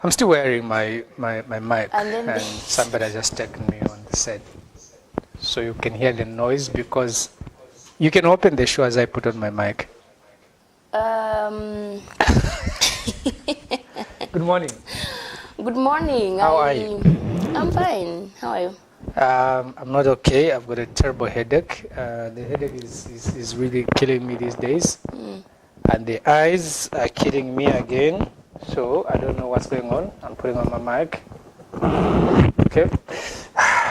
I'm still wearing my mic, And somebody has just taken me on the set. So you can hear the noise because you can open the show as I put on my mic. Good morning. Good morning. How are you? I'm fine. How are you? I'm not okay. I've got a terrible headache. The headache is really killing me these days. And the eyes are killing me again. So I don't know what's going on. I'm putting on my mic. Okay.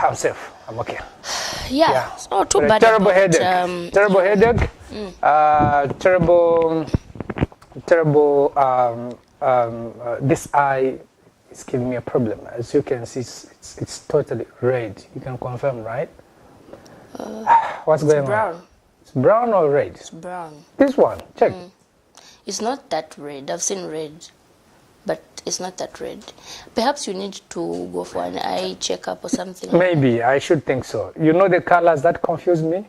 I'm safe. I'm okay. Yeah. It's not too bad. Terrible headache. Terrible headache. This eye is giving me a problem. As you can see, it's totally red. You can confirm, right? What's going on? Brown. It's brown or red? It's brown. This one, check. It's not that red. I've seen red, but it's not that red. Perhaps you need to go for an eye checkup or something. Maybe, I should think so. You know the colors that confuse me?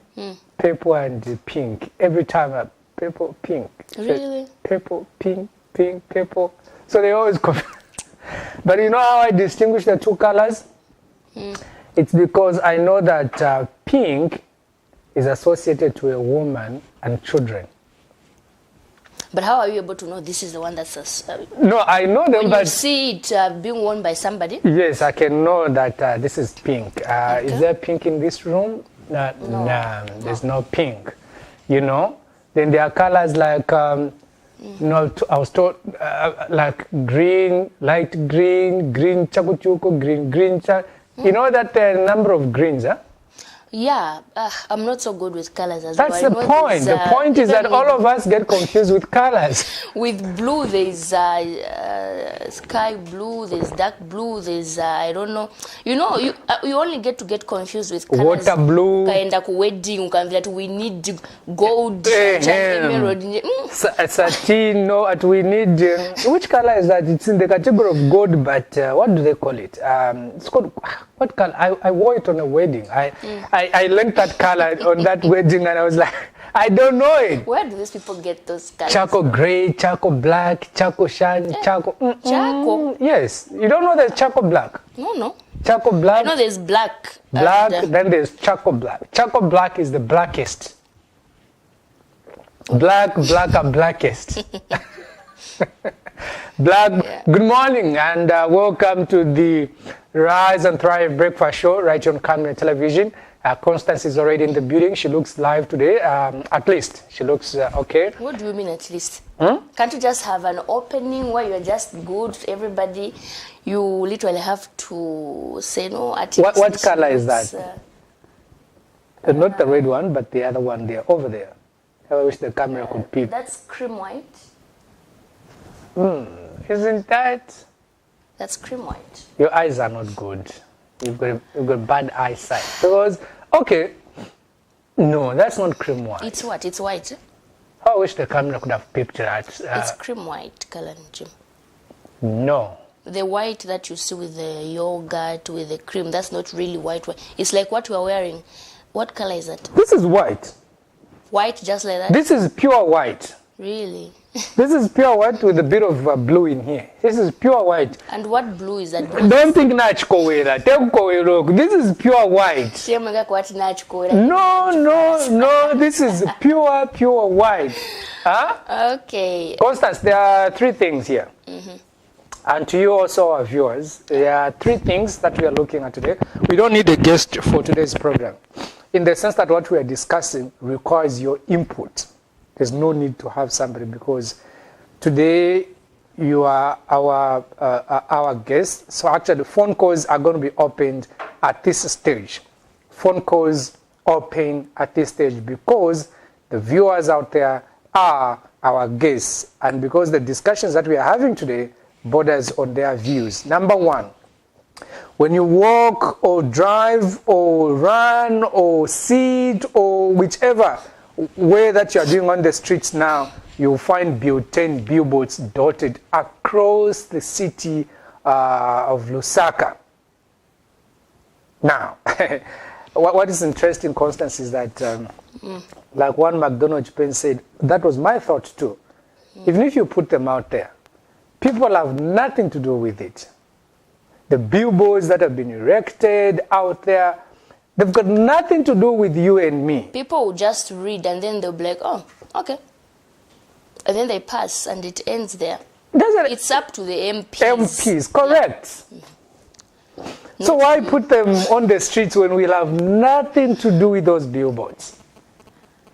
Purple and pink. Every time, purple, pink. Really? Purple, pink, pink, purple. So they always confuse. But you know how I distinguish the two colors? It's because I know that pink is associated to a woman and children. But how are you able to know this is the one that's... No, I know them, when but... you see it being worn by somebody? Yes, I can know that this is pink. Okay. Is there pink in this room? No, there's no pink. You know? Then there are colors like... I was taught like green, light green, green chakuchuko, green. You know that number of greens, huh? Yeah, I'm not so good with colors as well. That's the point. The point is that all of us get confused with colors. With blue, there's sky blue, there's dark blue, there's I don't know. You know, you only get confused with colors. Water blue. Kaenda ku wedding, that we need gold, emerald. Satino, we need. Which color is that? It's in the category of gold, but what do they call it? It's called. What color? I wore it on a wedding. I learned that color on that wedding, and I was like, I don't know it. Where do these people get those colors? Charcoal gray, charcoal black, charcoal shine, charcoal. Charcoal? Yes. You don't know there's charcoal black? No. Charcoal black? I know there's black. Black, then there's charcoal black. Charcoal black is the blackest. Black, and blackest. Black. Yeah. Good morning and welcome to the Rise and Thrive Breakfast Show right on Camnet television. Constance is already in the building. She looks live today. At least she looks okay. What do you mean at least? Can't you just have an opening where you're just good, everybody? You literally have to say no. At least what color is that? Not the red one, but the other one there, over there. I wish the camera could peep. That's cream white. Isn't that? That's cream white. Your eyes are not good. You've got bad eyesight. Because, okay, no, that's not cream white. It's what? It's white. I wish the camera could have picked that. It's cream white color, Jim. No. The white that you see with the yogurt, with the cream, that's not really white. It's like what you are wearing. What color is that? This is white. White, just like that? This is pure white. Really? This is pure white with a bit of blue in here. This is pure white. And what blue is that? Don't think Nachko This is pure white. No. This is pure white. Huh? Okay. Constance, there are three things here. And to you also, our viewers, there are three things that we are looking at today. We don't need a guest for today's program, in the sense that what we are discussing requires your input. There's no need to have somebody because today you are our guest. So actually, phone calls are going to be opened at this stage. Phone calls open at this stage because the viewers out there are our guests, and because the discussions that we are having today borders on their views. Number one, when you walk or drive or run or sit or whichever way that you are doing on the streets now, you'll find billboards dotted across the city of Lusaka. Now, what is interesting, Constance, is that like one McDonald's pen said, that was my thought too. Even if you put them out there, people have nothing to do with it. The billboards that have been erected out there, they've got nothing to do with you and me. People will just read and then they'll be like, oh, okay. And then they pass and it ends there. It's up to the MPs. MPs, correct. Yeah. So why put them on the streets when we'll have nothing to do with those billboards?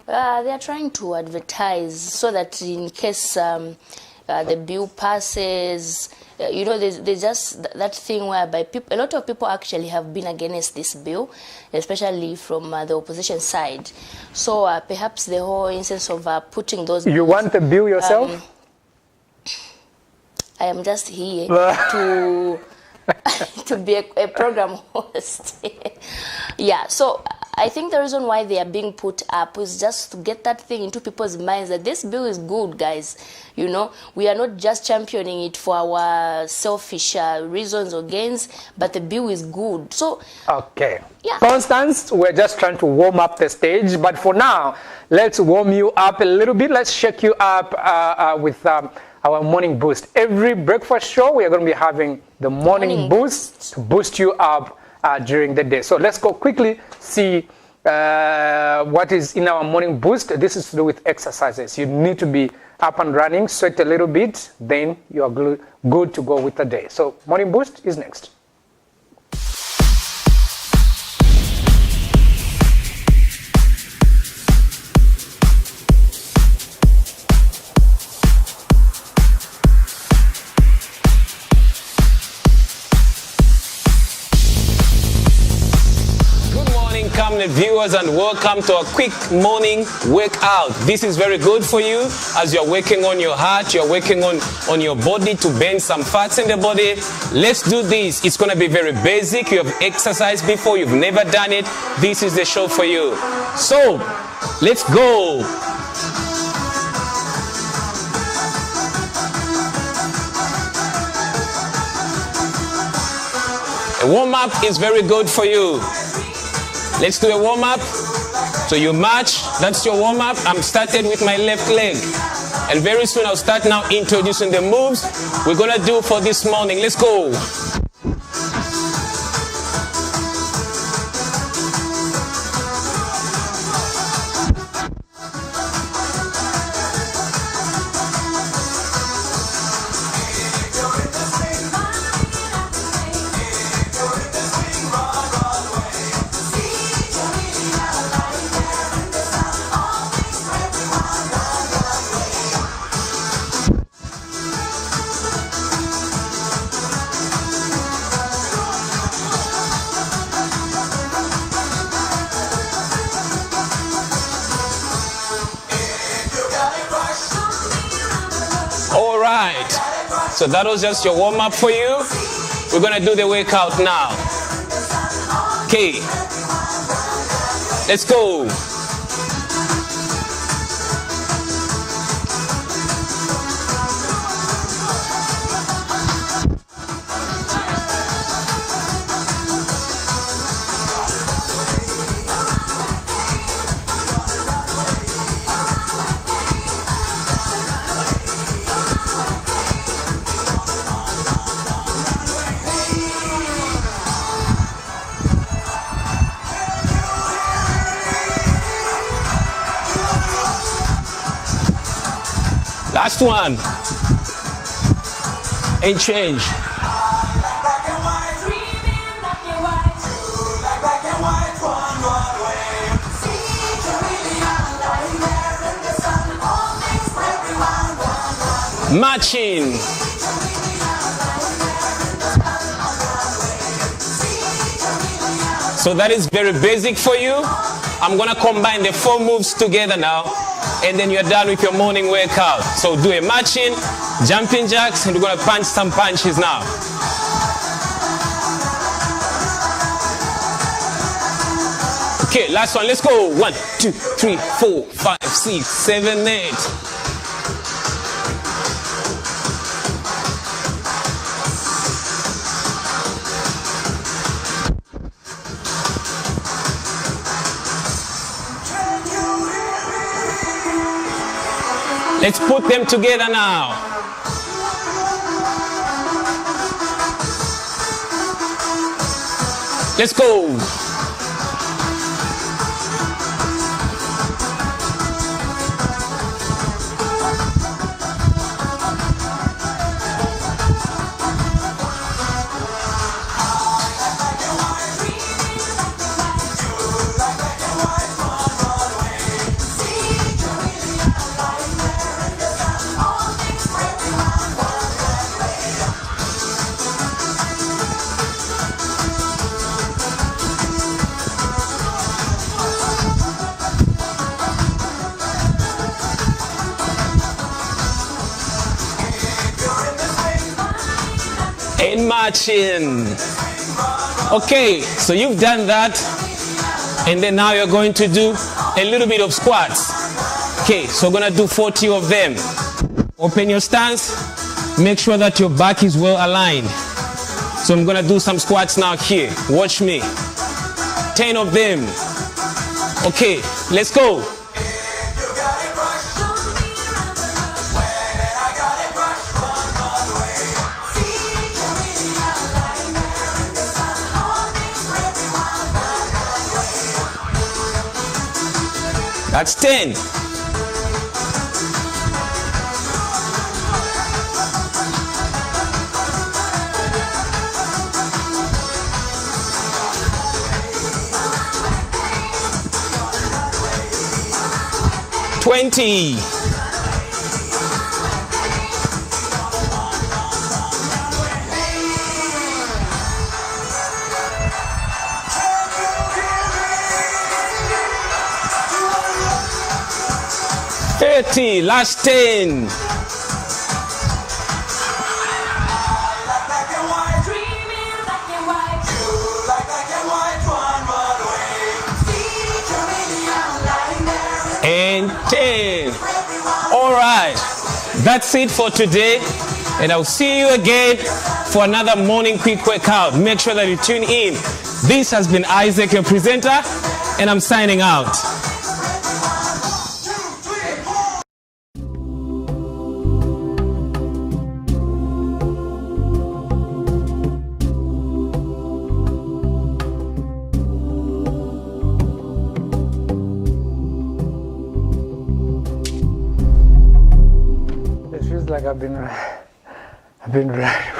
They are trying to advertise so that in case the bill passes, there's just that thing whereby a lot of people actually have been against this bill, especially from the opposition side. So perhaps the whole instance of putting those... You want the bill yourself? I am just here to be a program host. Yeah, so I think the reason why they are being put up is just to get that thing into people's minds that this bill is good, guys. We are not just championing it for our selfish reasons or gains, but the bill is good. So, okay. Yeah. Constance, we're just trying to warm up the stage, but for now, let's warm you up a little bit. Let's shake you up with our morning boost. Every breakfast show, we are going to be having the morning boost to boost you up during the day. So let's go quickly see what is in our morning boost. This is to do with exercises. You need to be up and running, sweat a little bit, then you are good to go with the day. So morning boost is next. Camnet viewers, and welcome to a quick morning workout. This is very good for you as you're working on your heart, you're working on your body to burn some fats in the body. Let's do this. It's going to be very basic. You have exercised before, you've never done it. This is the show for you. So, let's go. A warm-up is very good for you. Let's do a warm-up. So you march, that's your warm-up. I'm started with my left leg. And very soon I'll start now introducing the moves we're gonna do for this morning. Let's go. So that was just your warm-up for you. We're going to do the workout now. Okay. Let's go. Last one. And change. Marching. So that is very basic for you. I'm gonna combine the 4 moves together now, and then you're done with your morning workout. So do a marching, jumping jacks, and we're gonna punch some punches now. Okay, last one, let's go. 1, 2, 3, 4, 5, 6, 7, 8. Let's put them together now. Let's go. And marching. Okay, so you've done that, and then now you're going to do a little bit of squats. Okay, so we're gonna do 40 of them. Open your stance, make sure that your back is well aligned. So I'm gonna do some squats now here. Watch me. 10 of them. Okay, let's go. That's 10. $20. $30. Last 10. And 10. All right, that's it for today, and I'll see you again for another morning quick workout. Make sure that you tune in. This has been Isaac, your presenter, and I'm signing out. Like I've been right.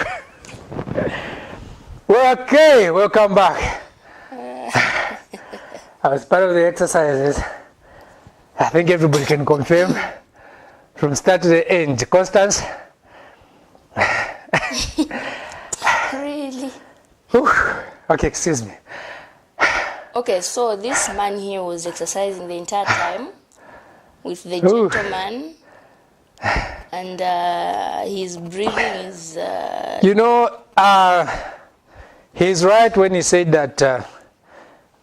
Well, okay, welcome back. As part of the exercises, I think everybody can confirm from start to the end. Constance? Really? Okay, excuse me. Okay, so this man here was exercising the entire time with the gentleman. And his breathing is... he's right when he said that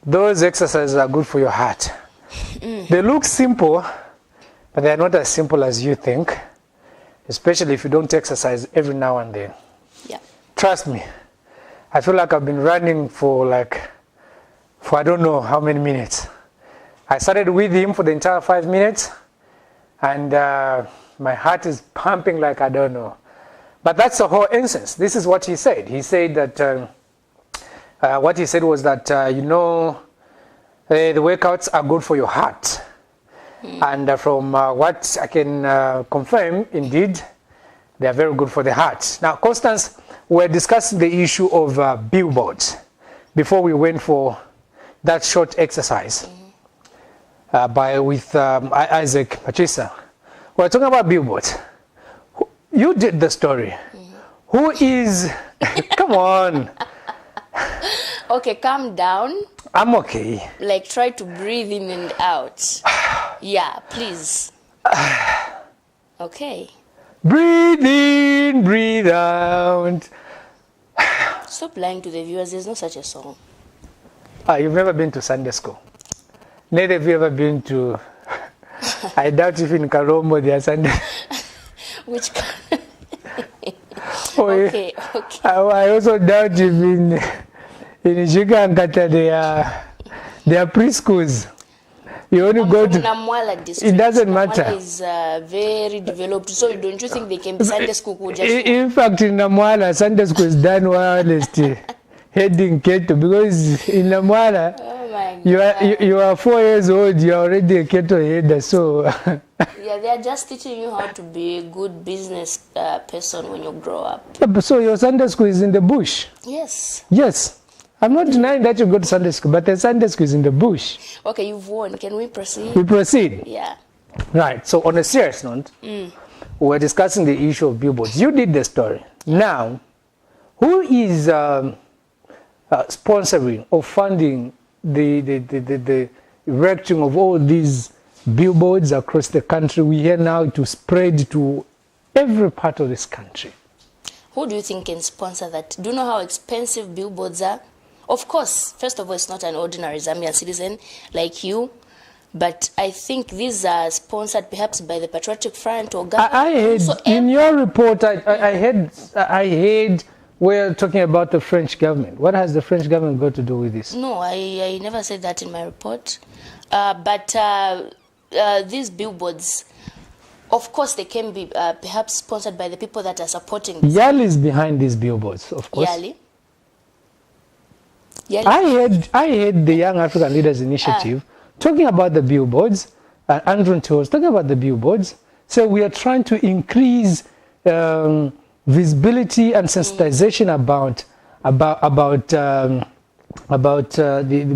those exercises are good for your heart. They look simple, but they are not as simple as you think, especially if you don't exercise every now and then. Yeah. Trust me, I feel like I've been running for I don't know how many minutes. I started with him for the entire 5 minutes, and my heart is pumping like I don't know. But that's the whole essence. This is what he said. He said that, what he said was that, the workouts are good for your heart. And from what I can confirm, indeed, they are very good for the heart. Now, Constance, we're discussing the issue of billboards before we went for that short exercise with Isaac Patricia. We're talking about billboards. You did the story. Who is... Come on. Okay, calm down. I'm okay. Like, try to breathe in and out. Yeah, please. Okay. Breathe in, breathe out. Stop lying to the viewers. There's no such a song. You've never been to Sunday school. Neither have you ever been to... I doubt if in Karombo they are Sunday. Which... Okay. I also doubt if in Jigankata they are preschools. You only go to... Namwala district. It doesn't matter. Namwala is very developed. So don't you think they can be Sunday school? In fact, in Namwala, Sunday school is done while still heading Keto because in Namwara, Oh my God. you are 4 years old, you are already a Keto header. So, Yeah, they are just teaching you how to be a good business person when you grow up. so your Sunday school is in the bush. Yes. Yes. I'm not denying that you go to Sunday school, but the Sunday school is in the bush. Okay, you've won. Can we proceed? We proceed. Yeah. Right. So on a serious note, we're discussing the issue of billboards. You did the story. Now, who is sponsoring or funding the erecting of all these billboards across the country? We hear now to spread to every part of this country. Who do you think can sponsor that? Do you know how expensive billboards are? Of course, first of all, it's not an ordinary Zambian citizen like you, but I think these are sponsored perhaps by the Patriotic Front or government. I heard in your report, I heard we're talking about the French government. What has the French government got to do with this? No, I never said that in my report. But these billboards, of course, they can be perhaps sponsored by the people that are supporting this. Yali is behind these billboards, of course. Yali. I heard the Young African Leaders Initiative talking about the billboards. Andrew was talking about the billboards. So we are trying to increase visibility and sensitization about the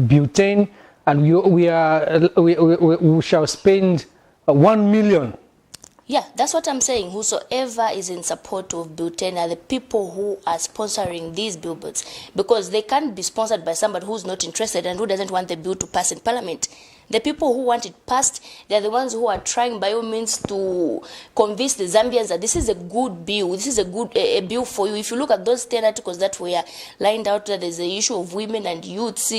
butane, and we shall spend 1 million. Yeah, that's what I'm saying. Whosoever is in support of butane are the people who are sponsoring these billboards, because they can't be sponsored by somebody who's not interested and who doesn't want the bill to pass in Parliament. The people who want it passed, they're the ones who are trying by all means to convince the Zambians that this is a good bill, this is a good a bill for you. If you look at those 10 articles that were lined out, there's the issue of women and youth,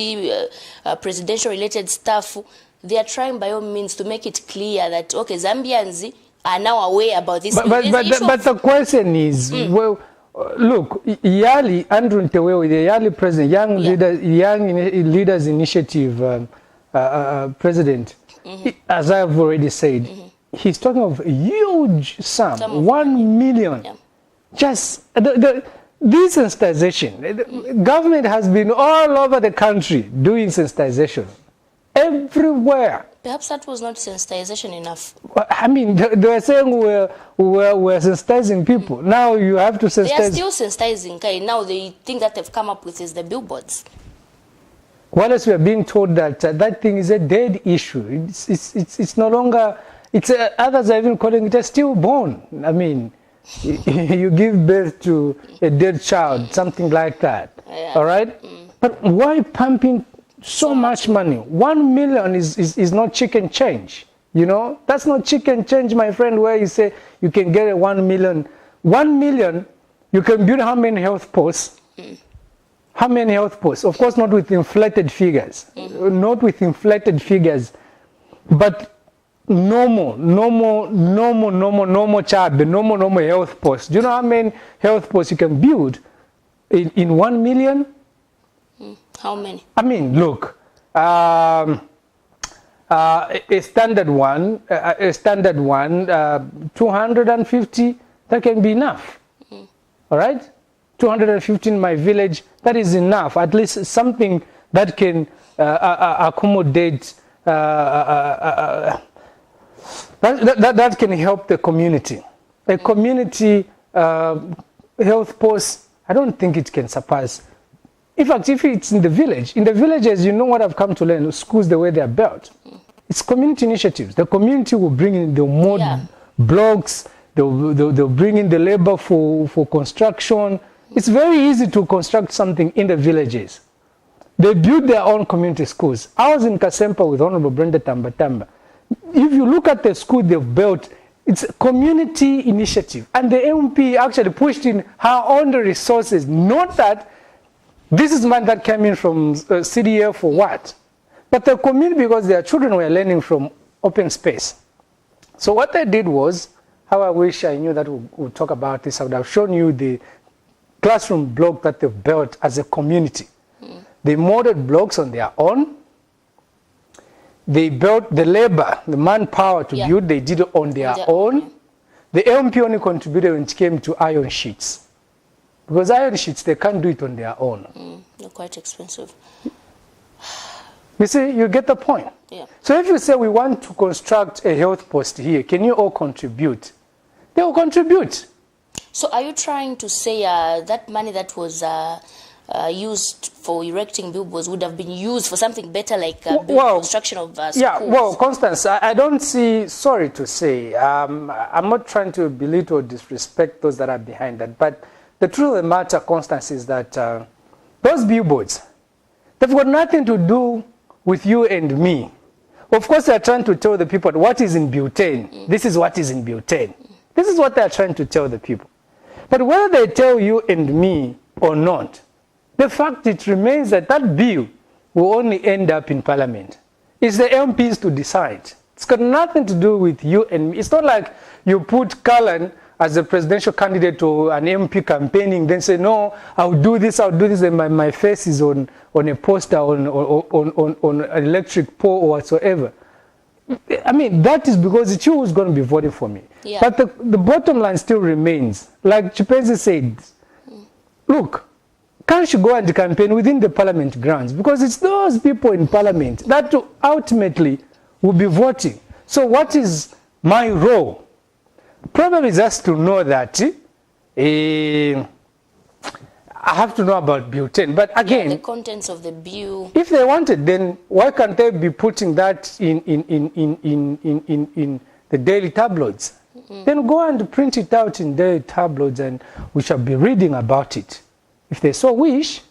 presidential related stuff. They are trying by all means to make it clear that, okay, Zambians are now aware about this. But the question is, well, look, Yali, Andrew Ntewewe, the Yali president, Young Leaders Initiative president, as I've already said, he's talking of a huge sum, 1 million. Yeah. Just this sensitization. The government has been all over the country doing sensitization. Everywhere. Perhaps that was not sensitization enough. I mean, they were saying we're sensitizing people. Now you have to sensitize. They are still sensitizing. Okay? Now the thing that they've come up with is the billboards. What else we are being told that that thing is a dead issue. It's no longer. Others are even calling it a stillborn. I mean, you give birth to a dead child, something like that. Yeah. All right. But why pumping so much money? 1 million is not chicken change. You know, that's not chicken change, my friend, where you say you can get a 1 million. 1 million, you can build how many health posts? How many health posts? Of course, not with inflated figures. Not with inflated figures, but normal child, the normal health posts. Do you know how many health posts you can build in 1 million? How many? I mean, look, a standard one, 250, that can be enough. All right? 250 in my village, that is enough. At least something that can accommodate, that can help the community. A community health post, I don't think it can surpass. In fact, if it's in the villages, you know what I've come to learn, schools, the way they are built. It's community initiatives. The community will bring in the mod blocks, they'll bring in the labor for construction. It's very easy to construct something in the villages. They build their own community schools. I was in Kasempa with Honorable Brenda Tambatamba. If you look at the school they've built, it's a community initiative. And the MP actually pushed in her own resources. Not that this is money that came in from CDF for what? But the community, because their children were learning from open space. So what they did was, how I wish I knew that we would talk about this, I would have shown you the classroom block that they've built as a community. They molded blocks on their own. They built the labor, the manpower to build, they did it on their own. The LMP only contributed when it came to iron sheets. Because iron sheets, they can't do it on their own. They're quite expensive. You see, you get the point. Yeah. So if you say we want to construct a health post here, can you all contribute? They will contribute. So are you trying to say that money that was used for erecting billboards would have been used for something better, like construction of schools? Yeah, well, Constance, I don't see, sorry to say, I'm not trying to belittle or disrespect those that are behind that, but the truth of the matter, Constance, is that those billboards, they've got nothing to do with you and me. Of course, they're trying to tell the people what is in butane. This is what is in butane. This is what they're trying to tell the people. But whether they tell you and me or not, the fact it remains that that bill will only end up in Parliament. It's the MPs to decide. It's got nothing to do with you and me. It's not like you put Cullen as a presidential candidate or an MP campaigning, then say, no, I'll do this, and my face is on a poster, on an electric pole or whatsoever. I mean, that is because it's you who's going to be voting for me. Yeah. But the bottom line still remains. Like Chipezi said, look, can't you go and campaign within the Parliament grounds? Because it's those people in Parliament that ultimately will be voting. So what is my role? Probably just to know that I have to know about butane. But again, the contents of the bill. If they wanted, then why can't they be putting that in the daily tabloids? Then go and print it out in daily tabloids, and we shall be reading about it, if they so wish.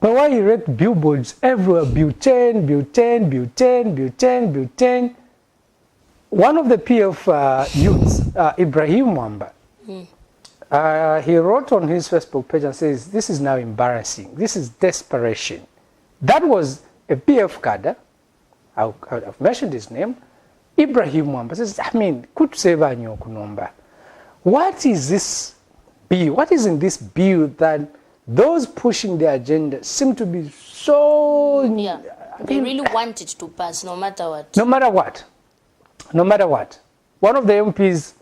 But why erect billboards everywhere? Butane, butane, butane, butane, butane. One of the PF youths, Ibrahim Mwamba, he wrote on his Facebook page and says, this is now embarrassing. This is desperation. That was a PF cadre. I've mentioned his name. Ibrahim Mwamba says, I mean, kutuseva nyokunomba. What is this bill? What is in this bill that those pushing the agenda seem to be so... Yeah, they really want it to pass, no matter what. No matter what. No matter what. One of the MPs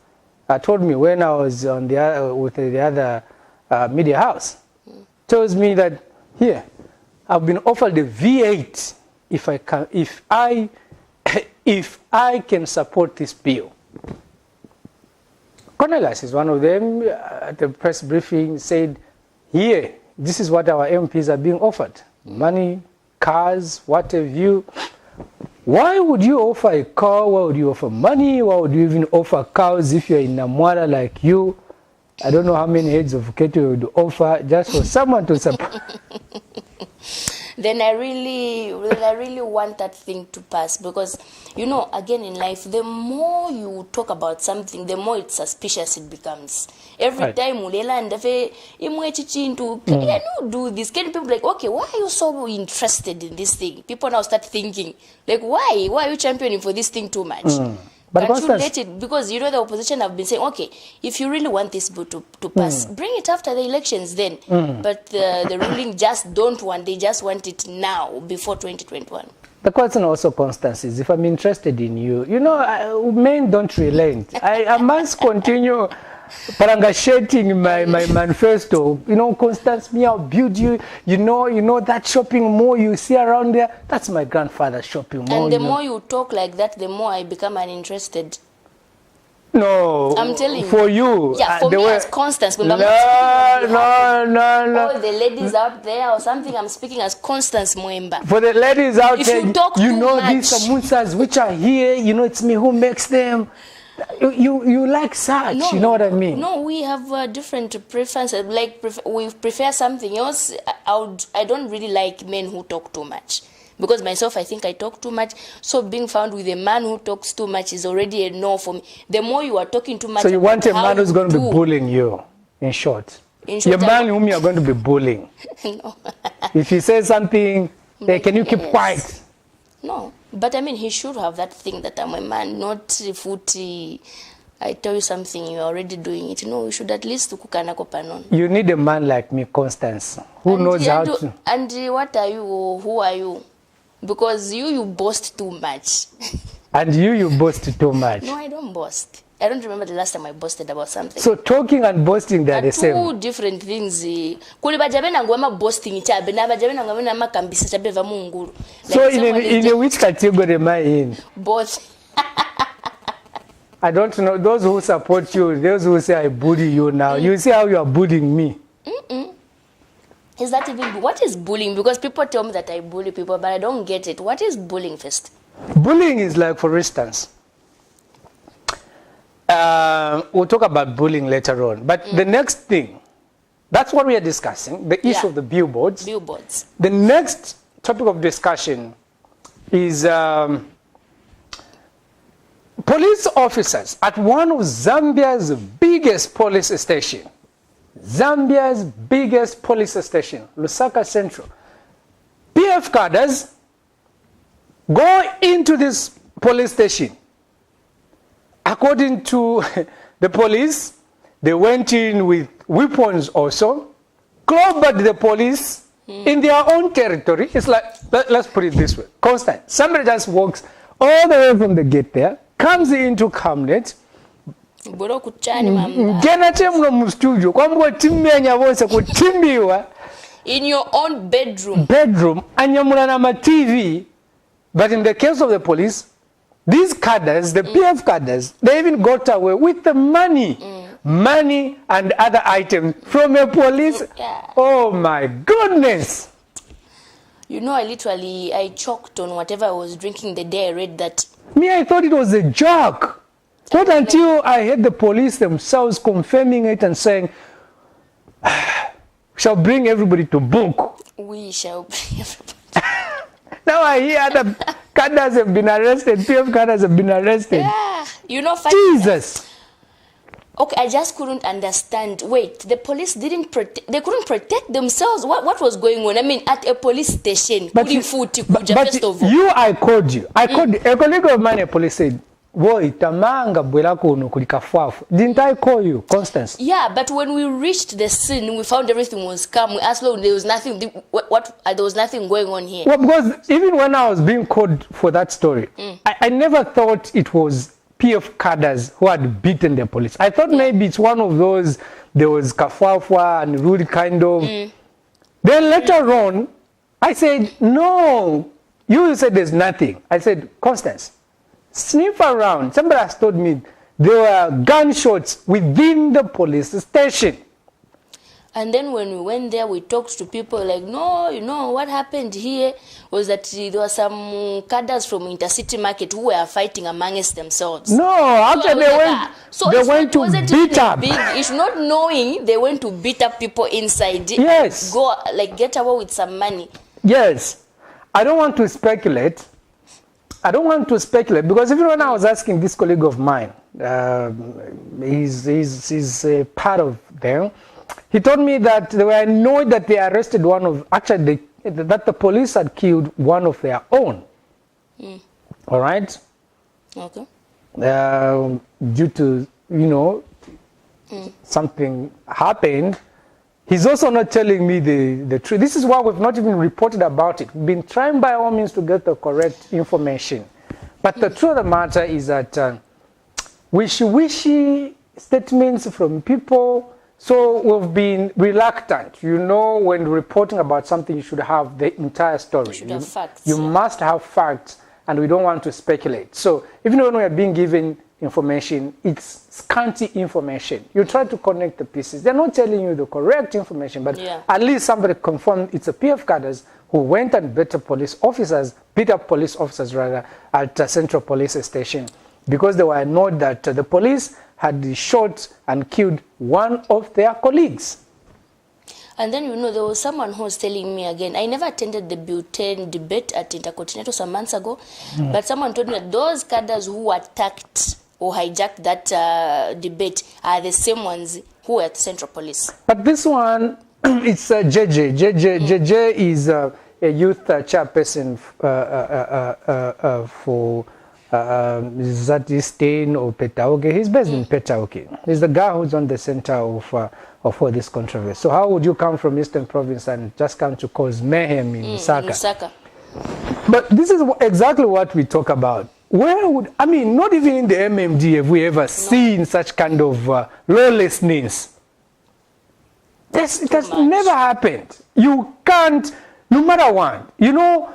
told me when I was on with the other media house, tells me that, here, I've been offered a V8 if I can support this bill. Cornelius is one of them. At the press briefing said, here, this is what our MPs are being offered. Money, cars, what have you. Why would you offer a car? Why would you offer money? Why would you even offer cows if you're in Namwara like you? I don't know how many heads of cattle you would offer just for someone to support. Then I really want that thing to pass, because, you know, again in life, the more you talk about something, the more it's suspicious it becomes. Every time ulela ndafe imwechichintu, can you do this? Can people like, okay, why are you so interested in this thing? People now start thinking, like, why are you championing for this thing too much? But can't you let it? Because, you know, the opposition have been saying, okay, if you really want this bill to pass, bring it after the elections then. But the ruling just don't want, they just want it now, before 2021. The question also, Constance, is if I'm interested in you, you know, men don't relent. I must continue parangashating my manifesto. You know, Constance, me, I'll build you. You know that shopping mall you see around there, that's my grandfather's shopping mall. And the more you talk like that, the more I become uninterested. No, I'm telling you. For you. Yeah, for me as Constance. When no. All the ladies out there or something, I'm speaking as Constance Mwemba. For the ladies out there, you know much, these samosas which are here, you know, it's me who makes them. You like such, no, you know what I mean? No, we have different preferences. Like, we prefer something else. I don't really like men who talk too much. Because myself, I think I talk too much. So being found with a man who talks too much is already a no for me. The more you are talking too much... So you want a man who's going to be bullying you, in short? Your man whom you are going to be bullying. No. If he says something, hey, can you keep quiet? No. But I mean, he should have that thing that I'm a man, not footy. I tell you something, you're already doing it. No, you should at least kukana kopanon. You need a man like me, Constance, who knows how to... And what are you? Who are you? Because you boast too much. And you boast too much. No, I don't boast. I don't remember the last time I boasted about something. So talking and boasting, they're the same. Two different things. Kuli bajabe na ngwema boasting chabe na bajabe na ngwema na makambisa chabe va munguru. So in which category am I in? Both. I don't know. Those who support you, those who say I bully you now, you see how you are bullying me. Is that even, what is bullying? Because people tell me that I bully people, but I don't get it. What is bullying first? Bullying is like, for instance, we'll talk about bullying later on. But the next thing, that's what we are discussing, the issue of the billboards. Billboards. The next topic of discussion is police officers at one of Zambia's biggest police station. Zambia's biggest police station, Lusaka Central. PF cadres go into this police station. According to the police, they went in with weapons also, clobbered the police in their own territory. It's like, let's put it this way, constant. Somebody just walks all the way from the gate there, comes into Camnet, in your own bedroom. Anyamulana ma TV. But in the case of the police, these cadres, the PF cadres, they even got away with the money. Money and other items from a police. Yeah. Oh my goodness. You know, I choked on whatever I was drinking the day I read that. Me, I thought it was a joke. Not until I heard the police themselves confirming it and saying, shall bring everybody to book. We shall bring everybody. Now I hear the cadres have been arrested, PF cadres have been arrested. Yeah, you know, Jesus. Okay, I just couldn't understand. Wait, the police didn't protect, they couldn't protect themselves. What was going on? I mean, at a police station, But you, I called you. I called you. A colleague of mine, a police said, "Boy, tamanga bwela kuno kulikafuafu." Didn't I call you, Constance? Yeah, but when we reached the scene, we found everything was calm. We asked, "Look, there was nothing. There was nothing going on here." Well, because even when I was being called for that story, I never thought it was PF cadres who had beaten the police. I thought maybe it's one of those. There was kafuafua and rude kind of. Then later on, I said, "No, you said there's nothing." I said, "Constance, sniff around." Somebody has told me there were gunshots within the police station. And then when we went there, we talked to people like, no, you know, what happened here was that there were some cadres from Intercity Market who were fighting amongst themselves. No, after they went to beat up. Big issue, not knowing they went to beat up people inside. Yes. Go, like, get away with some money. Yes. I don't want to speculate. Because even when I was asking this colleague of mine, he's a part of them. He told me that they were annoyed that they arrested that the police had killed one of their own. All right? Okay. Due to, something happened. He's also not telling me the truth. This is why we've not even reported about it. We've been trying by all means to get the correct information. But the truth of the matter is that wishy-wishy statements from people. So we've been reluctant. When reporting about something, you should have the entire story. You should have facts. You must have facts, and we don't want to speculate. So even when we are being given information, it's scanty information. You try to connect the pieces. They're not telling you the correct information, but at least somebody confirmed it's a PF cadres who went and beat up police officers at the Central Police Station because they were annoyed that the police had shot and killed one of their colleagues. And then, there was someone who was telling me again, I never attended the butane debate at Intercontinental some months ago, but someone told me that those cadres who attacked or hijacked that debate are the same ones who were at Central Police. But this one, it's JJ. JJ is a youth chairperson for Zatistain or Petauke. He's based in Petauke. He's the guy who's on the center of all this controversy. So how would you come from Eastern Province and just come to cause mayhem in Lusaka? Lusaka. But this is exactly what we talk about. where would, I mean, not even in the MMD have we ever seen such kind of lawlessness. It has never happened. You can't, no matter what, you know,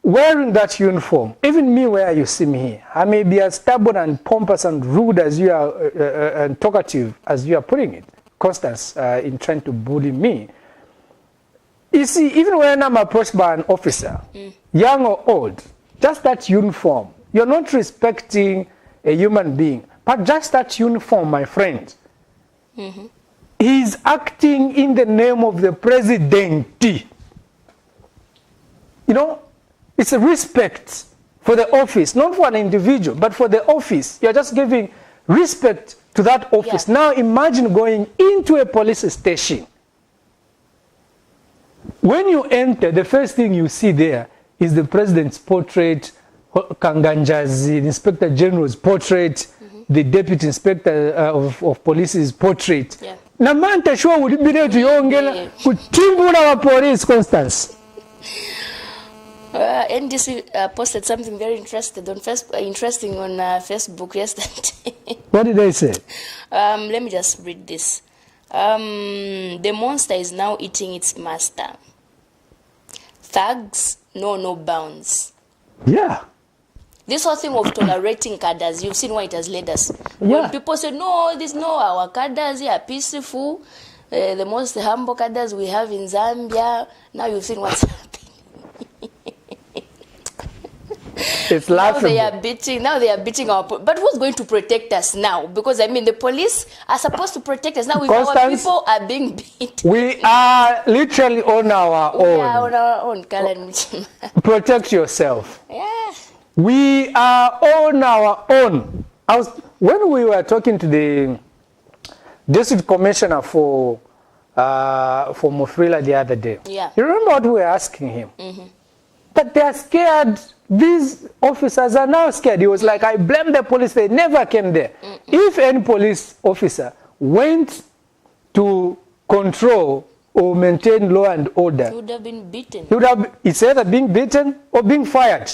wearing that uniform, even me where you see me here, I may be as stubborn and pompous and rude as you are, and talkative as you are putting it, Constance, in trying to bully me. You see, even when I'm approached by an officer, young or old, just that uniform, you're not respecting a human being, but just that uniform, my friend, he's acting in the name of the president. You know, it's a respect for the office, not for an individual, but for the office. You're just giving respect to that office. Yeah. Now imagine going into a police station. When you enter, the first thing you see there is the president's portrait, Kanganja's Inspector General's portrait, the Deputy Inspector of Police's portrait. Yeah. Namanta sure would be there to yongela kutimbula wa police, Constance. NDC posted something very interesting on Facebook yesterday. What did they say? Let me just read this. The monster is now eating its master. Thugs know no bounds. Yeah. This whole thing of tolerating cadres, you've seen why it has led us. Yeah. When people say, no, our cadres are peaceful, the most humble cadres we have in Zambia, now you've seen what's happening. It's laughable. Now they are beating our... But who's going to protect us now? Because, I mean, the police are supposed to protect us. Now, if our people are being beat... We are literally on our own. We are on our own, Karen. Protect yourself. Yeah. We are on our own. When we were talking to the district commissioner for Mufrila the other day, yeah. You remember what we were asking him? But they are scared. These officers are now scared. He was like, I blame the police. They never came there. If any police officer went to control or maintain law and order, he would have been beaten. It's either being beaten or being fired.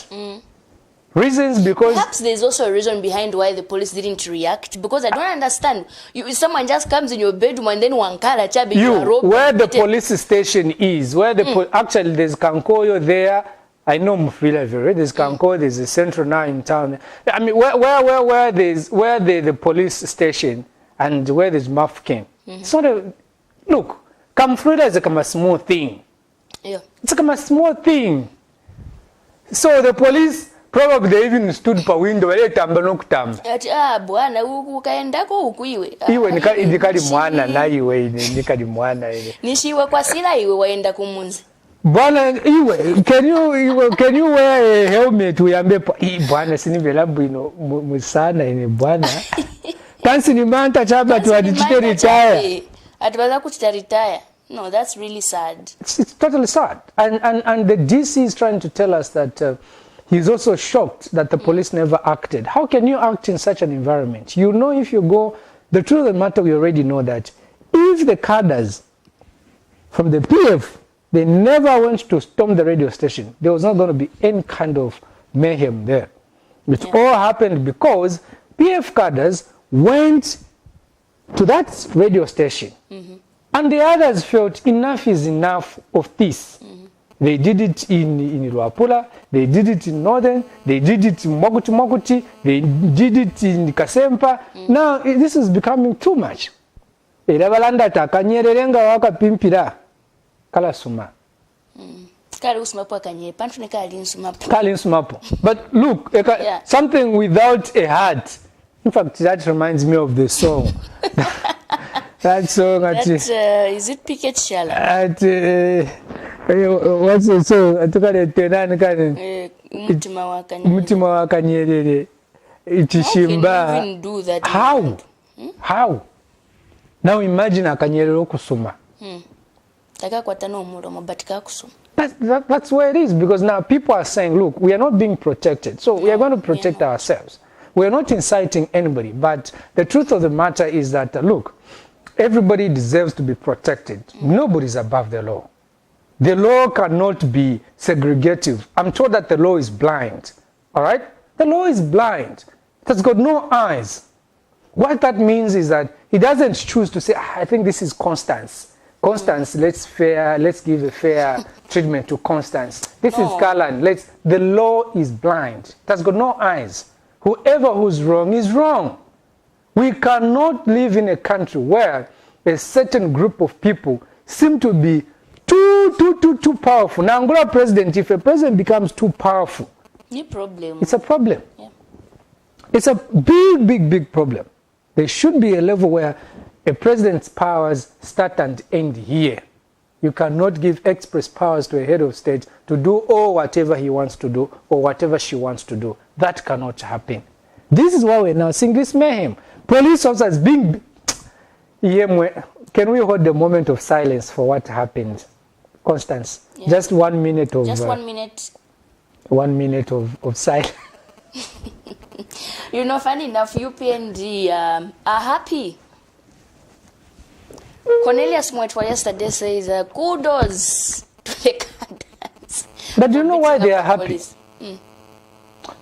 Reasons because... Perhaps there's also a reason behind why the police didn't react. Because I don't understand. Someone just comes in your bedroom and then wankara chabi where the police station is, where the actually there's Kankoyo there. I know Mufila very. There's Kankoyo, there's a central now in town. I mean, where the police station and where there's Mafkin. It's not a... Look, Kamfrida is a small thing. Yeah. It's a small thing. So the police... Probably they even stood per window wale tamba nokutamba. Bwana ukaendako huku iwe. Iwe nikali mwana na iwe nikali mwana ile. Nishiwe kwa sila iwe waenda kumunzi. Bwana iwe can you wear a helmet uyambe bwana sinivela bwino musana ine bwana. Kansi ni manta chaba tu adichite retire. Atibaza kuchita retire. No, that's really sad. It's totally sad. And the DC is trying to tell us that he's also shocked that the police never acted. How can you act in such an environment? You know, if you go, the truth of the matter, we already know that if the cadres from the PF, they never went to storm the radio station, there was not going to be any kind of mayhem there. It all happened because PF cadres went to that radio station. And the others felt enough is enough of this. They did it in Luapula, they did it in Northern, they did it in Moguti, they did it in Kasempa. Now this is becoming too much. Irabalanda takanyerenga waka pimpira kala suma. But look, something without a heart. In fact, that reminds me of the song. That song is it Picket Shala? What's the song? Mutima wa Kanyerere. Itishimba. How can you even do that? How? How? Now imagine a Kanyerere kusuma. That's where it is, because now people are saying, look, we are not being protected, so we are going to protect ourselves. We are not inciting anybody, but the truth of the matter is that, look, everybody deserves to be protected. Nobody is above the law. The law cannot be segregative. I'm told that the law is blind, all right? The law is blind. It has got no eyes. What that means is that he doesn't choose to say, I think this is Constance. Constance, let's give a fair treatment to Constance. This is Callan. The law is blind. It has got no eyes. Whoever who's wrong is wrong. We cannot live in a country where a certain group of people seem to be too powerful. Now, Angola president, if a president becomes too powerful, it's a problem. Yeah. It's a big problem. There should be a level where a president's powers start and end here. You cannot give express powers to a head of state to do whatever he wants to do or whatever she wants to do. That cannot happen. This is why we're now seeing this mayhem. Police officers being... Can we hold a moment of silence for what happened? Constance, yeah. Just 1 minute of... Just 1 minute. 1 minute of silence. You know, funny enough, UPND are happy. Cornelius Mwetwa yesterday says, kudos to the cadets. But do you know why they are happy? Do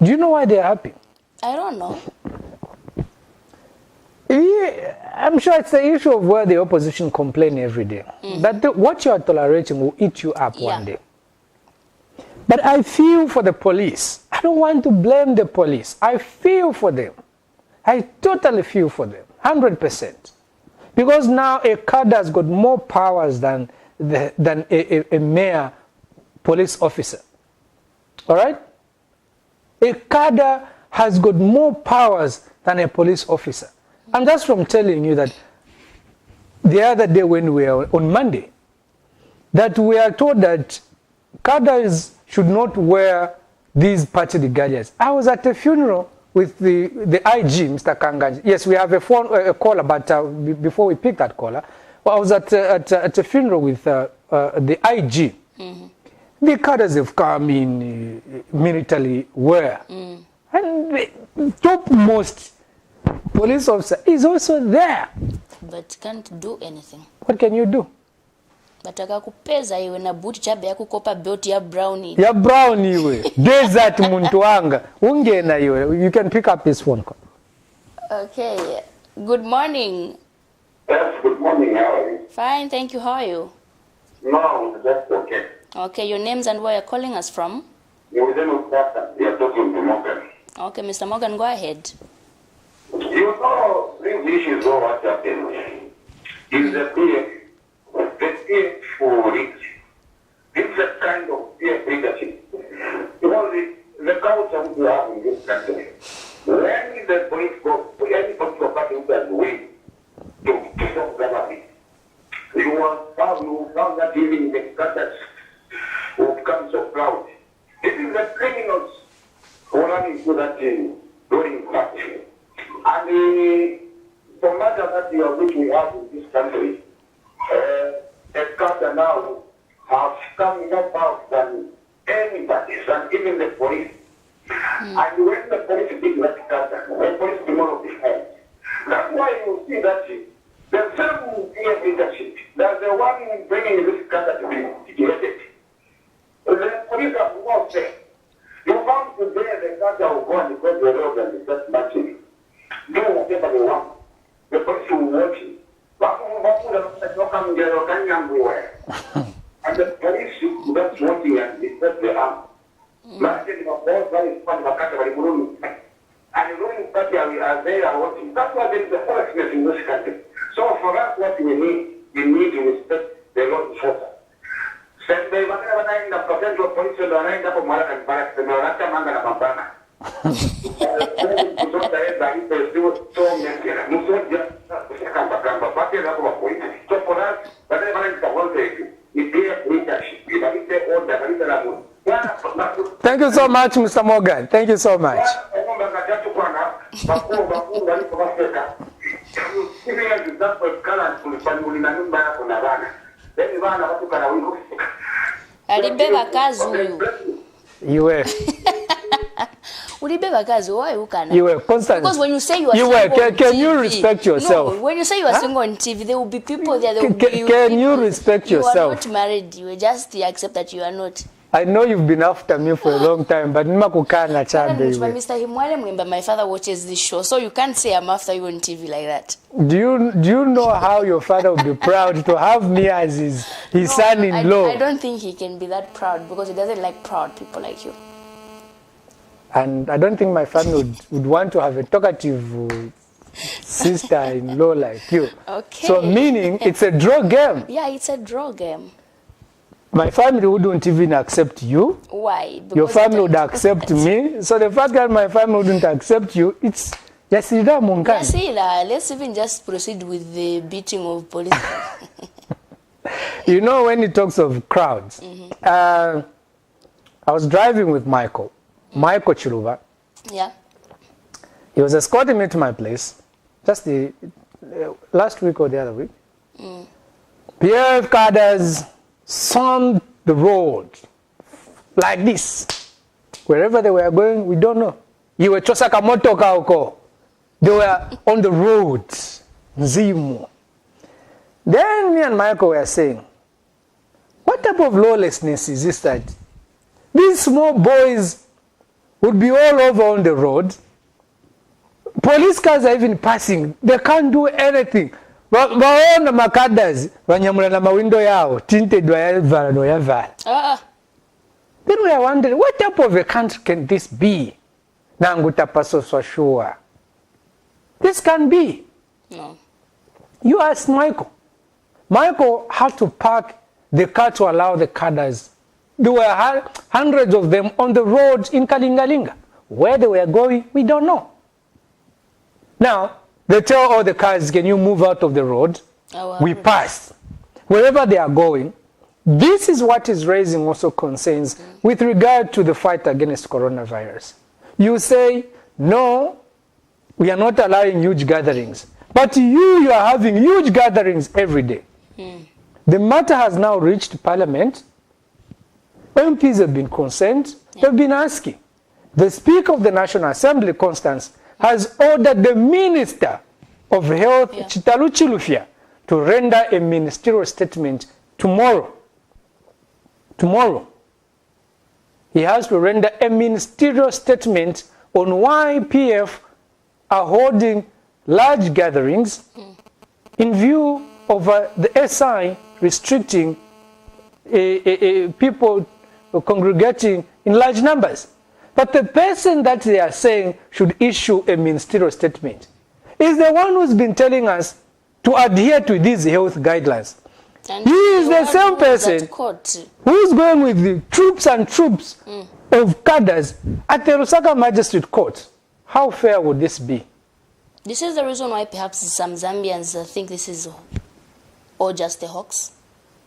you know why they are happy? I don't know. I'm sure it's the issue of where the opposition complain every day. That what you are tolerating will eat you up one day. But I feel for the police. I don't want to blame the police. I feel for them. I totally feel for them, 100%. Because now a cadre has got more powers than a mere police officer. All right? A cadre has got more powers than a police officer. I'm just from telling you that the other day when we were on Monday, that we are told that cadres should not wear these party regalias. I was at a funeral with the IG, Mr. Kanganji. Yes, we have a caller, but before we pick that caller, I was at a funeral with the IG. The cadres have come in military wear. And the topmost police officer is also there. But can't do anything. What can you do? Bataka kupeza iwe na boot chabe ya kukopa belt ya brownie. Ya brownie iwe. Desert muntu wanga. Ungena iwe. You can pick up this phone call. Okay. Good morning. Yes, good morning. How are you? Fine, thank you. How are you? No, that's okay. Okay, your names and where you're calling us from? You're talking to Morgan. Okay, Mr. Morgan, go ahead. You know, these issues of what happened is the peer for it. It's a kind of peer leadership. You know, the culture we have in this country, when the police go, any political party does win to stop government, you will found that even the standards will become so proud. It is the criminals who are running to that ruling party. And the matter that which we have in this country, the culture now have come more powerful than anybody, than even the police. And when the police did that culture, the police tomorrow behind. That's why you see that the same peer leadership, that's the one bringing this culture to be created. The police have more say. You found today the culture will go and go to the road and start matching. Do whatever they want. The police will watch it. And the police that's watching and that's the arm. And the ruling party are there watching. That's why there is a hopelessness in this country. So for us, what we need to respect the law enforcement. Send the potential police and line up on Malakan Barak, the Maraka Manga Mambana. So for us, whatever is the whole thing, it is leadership. Thank you so much, Mr. Morgan. Thank you so much. Alibeba kazi huyu. Iwe. Ulibeba kazi why ukana? Iwe constant. Because when you say you are Iwe, can TV, you respect yourself? No, when you say you are single on TV, there will be people there. There will be Can you respect yourself? You are not married. You just accept that you are not. I know you've been after me for a long time, but nima kukana chambe iwe. Mr. Himwale Mwemba, my father watches this show, so you can't say I'm after you on TV like that. Do you know how your father would be proud to have me as his son-in-law? I don't think he can be that proud because he doesn't like proud people like you. And I don't think my family would want to have a talkative sister-in-law like you. Okay. So meaning it's a draw game. Yeah, it's a draw game. My family wouldn't even accept you. Why? Because your family would accept me. So the fact that my family wouldn't accept you, it's Yasira Munkani. Yasira, let's even just proceed with the beating of police. You know, when he talks of crowds, I was driving with Michael Chiluba. Yeah. He was escorting me to my place, just the last week or the other week. PF cadres swarmed the road like this. Wherever they were going, we don't know. You were Chosaka Motoka uko. They were on the road. Nzimu. Then me and Michael were saying, what type of lawlessness is this that these small boys would be all over on the road? Police cars are even passing. They can't do anything. Waona makadas wanyamula na mawindo yao tinted wayavala no yavala. Then we are wondering, what type of a country can this be? Nangu tapaso swashua. This can be. No. You ask Michael. Michael had to park the car to allow the cadres. There were hundreds of them on the road in Kalingalinga. Where they were going, we don't know. Now, they tell all the cars, can you move out of the road? We pass. Wherever they are going, this is what is raising also concerns with regard to the fight against coronavirus. You say, no, we are not allowing huge gatherings. But you are having huge gatherings every day. The matter has now reached Parliament. MPs have been concerned. They've been asking. The Speaker of the National Assembly, Constance, has ordered the Minister of Health, Chitalu Chilufya, to render a ministerial statement tomorrow. Tomorrow. He has to render a ministerial statement on why PF are holding large gatherings in view of the SI restricting people congregating in large numbers. But the person that they are saying should issue a ministerial statement is the one who's been telling us to adhere to these health guidelines. And he is the same person who's going with the troops and troops of cadres at the Lusaka Magistrate Court. How fair would this be? This is the reason why perhaps some Zambians think this is all just a hoax,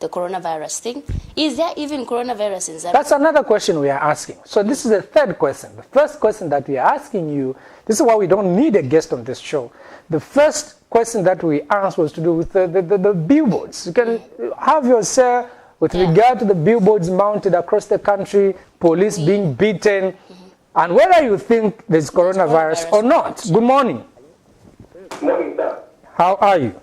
the coronavirus thing. Is there even coronavirus in Zambia? That's another question we are asking. So this is the third question. The first question that we are asking you, this is why we don't need a guest on this show. The first question that we asked was to do with the billboards. You can have your say with regard to the billboards mounted across the country, police being beaten, and whether you think there's coronavirus or not. Good morning. Morning, sir. How are you?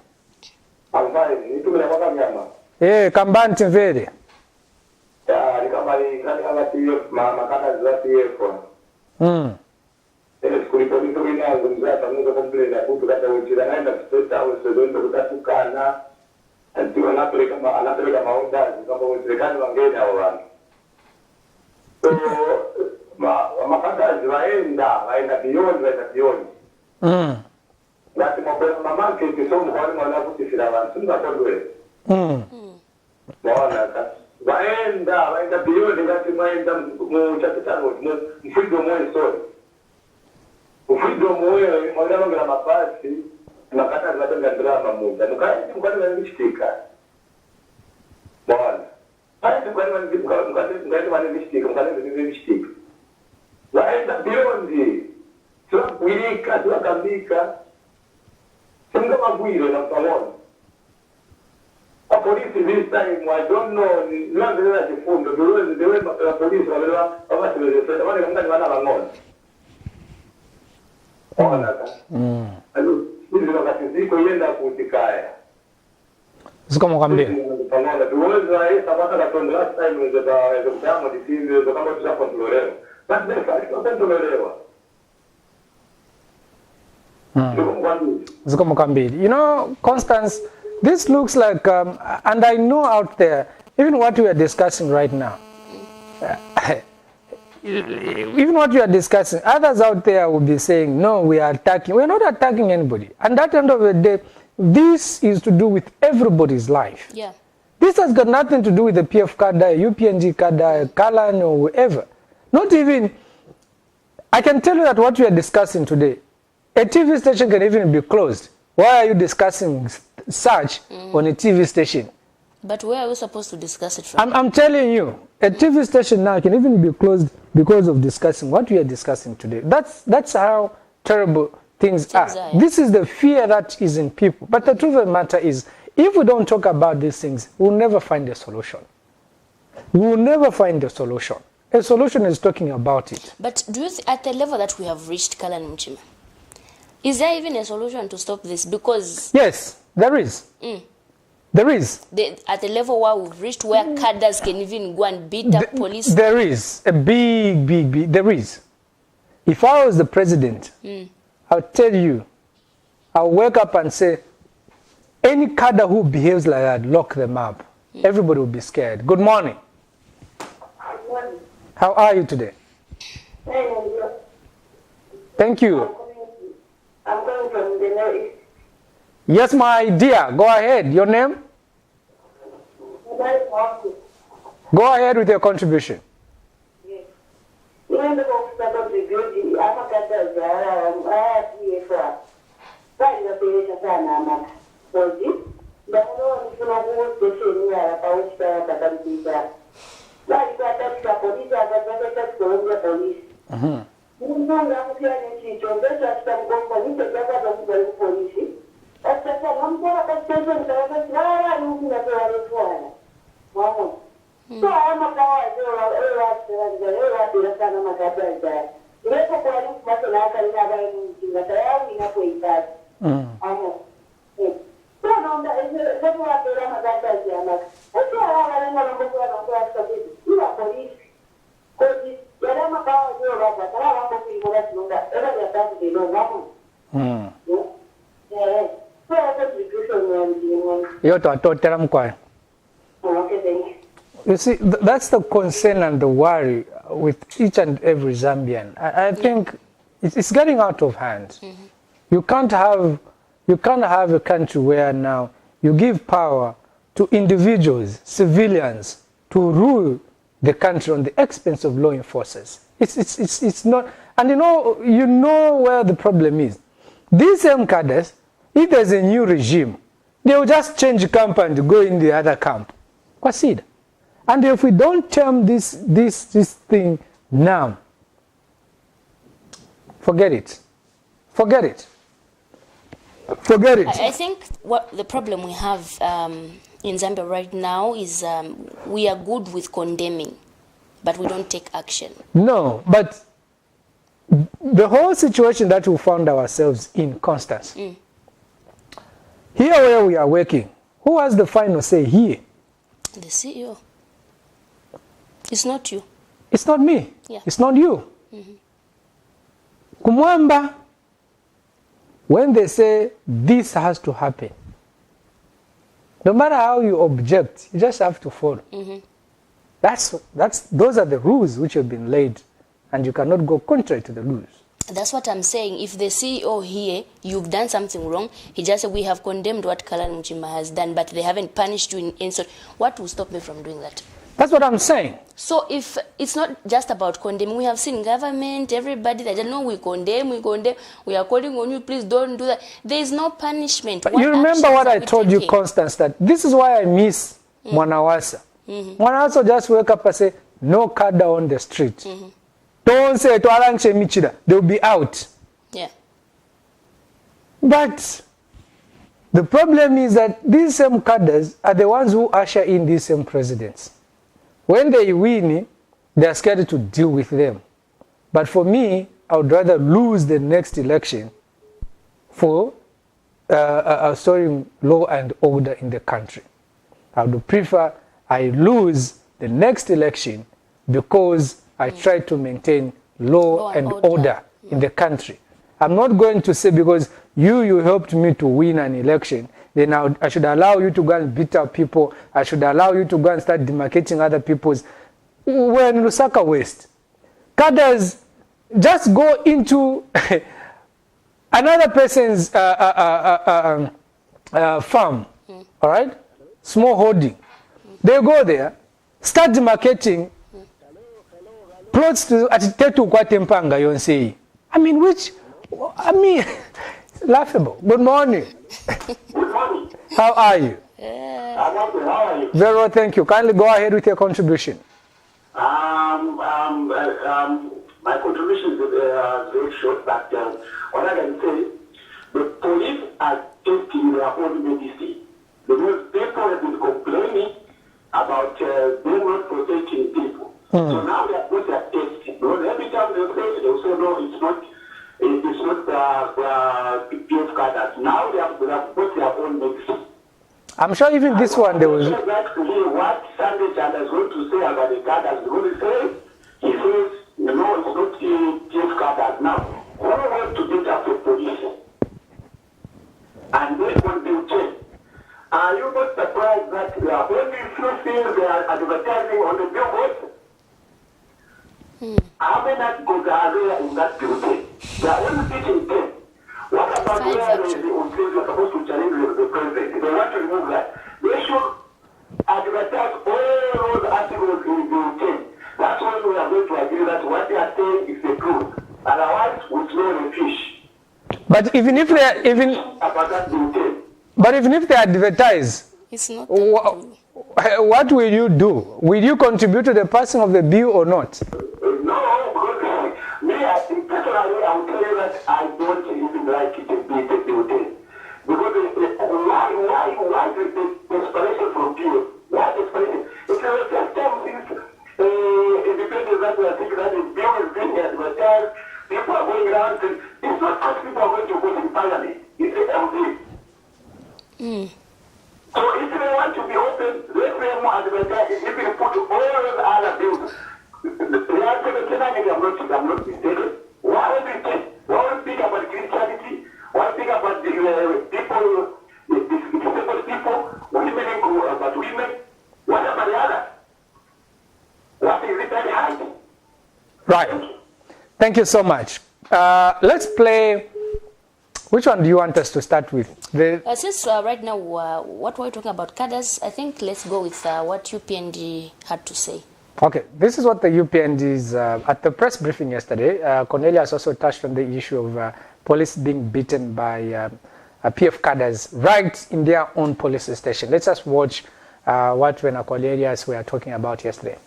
I'm fine. You took the Eh, Kambanti Vede. Yeah, mama kana zati yepo. Kulipolisi inazungumza pamoja complain hapo kata uchira naenda state house ndio kutakukana ndio anapeleka maondazi kama uwezekano wangeni hao watu. Makazi waenda beyond. Lati mama ke kisomo kwa mwana kutifira abantu ndakondwe. Bwana waenda beyond ngati mwaenda mchakitano mfido mwe sorry. Freedom wewe mwana ngala mapasi nakata zatenga drama muda mukani wanishika bwana hadi mukani wanishika waenda beyond so wilika tukambika singa mabwiro na pamoja a police this time I don't know ndio ndio jifundo ndio police wale wale ngani wana Ziko mwambie. Unaona, tuweza sabata la from last time is the kama disease the kama tuza control. But the fact of control. Ziko Mukambili. You know, Constance, this looks like, and I know out there, even what we are discussing right now, even what you are discussing, others out there will be saying, no, we are attacking. We are not attacking anybody. And at the end of the day, this is to do with everybody's life. Yeah. This has got nothing to do with the PF Kada, UPNG Kada, Kalan, or whoever. Not even, I can tell you that what we are discussing today, a TV station can even be closed. Why are you discussing such on a TV station? But where are we supposed to discuss it from? I'm telling you, a TV station now can even be closed because of discussing what we are discussing today. That's how terrible things are. Yeah. This is the fear that is in people. But the truth of the matter is, if we don't talk about these things, we'll never find a solution. We will never find a solution. A solution is talking about it. But do you at the level that we have reached, Kalan Mchima, is there even a solution to stop this? Because yes, there is. There is. At the level where we've reached, where cadres can even go and beat up police. There is a big. There is. If I was the president, I'll tell you, I'll wake up and say, any cadre who behaves like that, lock them up. Everybody will be scared. Good morning. Good morning. How are you today? Thank you. I'm coming from the north. Yes, my dear. Go ahead. Your name? Go ahead with your contribution. Yes. Even the folks that are contributing, I'm a cat as I have PFR. Right, the patient and was it? The one who was the same year about the teacher. Like that, the police are the Columbia police. You know, I'm here in Chicho, that's some company, the government police. After some of the station, I'm looking at the one. Mama. So I'm a power, You see, that's the concern and the worry with each and every Zambian. I think it's getting out of hand. You can't have a country where now you give power to individuals, civilians, to rule the country on the expense of law enforcers. It's not, and you know where the problem is. These same cadres, if there's a new regime, they will just change camp and go in the other camp. What's it? And if we don't term this thing now, forget it. Forget it. Forget it. I think what the problem we have in Zambia right now is we are good with condemning, but we don't take action. No, but the whole situation that we found ourselves in, Constance, here where we are working, who has the final say here? The CEO. It's not you. It's not me. Yeah. It's not you. Kumwamba, when they say this has to happen, no matter how you object, you just have to follow. Those are the rules which have been laid, and you cannot go contrary to the rules. That's what I'm saying. If the CEO here, you've done something wrong, he just said, we have condemned what Kalan Mchima has done, but they haven't punished you in insult. What will stop me from doing that? That's what I'm saying. So if it's not just about condemning, we have seen government, everybody, they don't know we condemn, we are calling on you, please don't do that. There is no punishment. But you remember what I told you, Constance, that this is why I miss Mwanawasa. Mwanawasa just wake up and say, no cadre on the street. Don't say to Alangshe Michida, they'll be out. Yeah. But the problem is that these same cadres are the ones who usher in these same presidents. When they win, they are scared to deal with them. But for me, I would rather lose the next election for restoring law and order in the country. I would prefer I lose the next election because I try to maintain law and order in the country. I'm not going to say because you helped me to win an election, then I should allow you to go and beat up people. I should allow you to go and start demarcating other people's. We're in Lusaka West. Cadres just go into another person's farm, all right? Small holding. They go there, start demarcating plots to Atitetu Kwatempanga, Yonsei. I mean, laughable. Good morning. Good morning. How are you? I'm okay. How are you? Very well, thank you. Kindly go ahead with your contribution. My contribution is very short, but what I can say, the police are taking their own medicine. Because people have been complaining about them not protecting people. So now they are put their test. Because every time they say no, it's not PF cadres. Now they have put their own medicine. I'm sure even this one there was. I would like to hear what Sunday Chandler is going to say about the cadres. He says, no, it's not PF cadres. Now, who wants to beat up the police? And they will be changed. Are you not surprised that only few things they are advertising on the billboards? How many people are there in that building? They are only teaching 10. What about where they are supposed to challenge the president? They want to remove that. They should advertise all those articles in the 10. That's when we are going to agree that what they are saying is the truth. Otherwise, we smell the fish. But even if they advertise, It's not what will you do? Will you contribute to the passing of the bill or not? No, because me, I think personally, I will tell you that I don't even like it to be the building. Because why the desperation from people? Why desperation? It's the first time since independence that we are thinking that the bill is being advertised. People are going around and it's not as people are going to vote in parliament. It's the MD. So if they want to be open, let them advertise. If they put all the other bills, they are saying, I'm not mistaken. Why would we speak about Christianity? Why speak about the people, the disabled people, women about women? What about the other? What is it that hiding? Right. Thank you so much. Let's play. Which one do you want us to start with? Since right now, what we're talking about cadres, I think let's go with what UPND had to say. Okay, this is what the UPND's, at the press briefing yesterday, Cornelius also touched on the issue of police being beaten by PF cadres right in their own police station. Let's just watch what when Cornelius were talking about yesterday.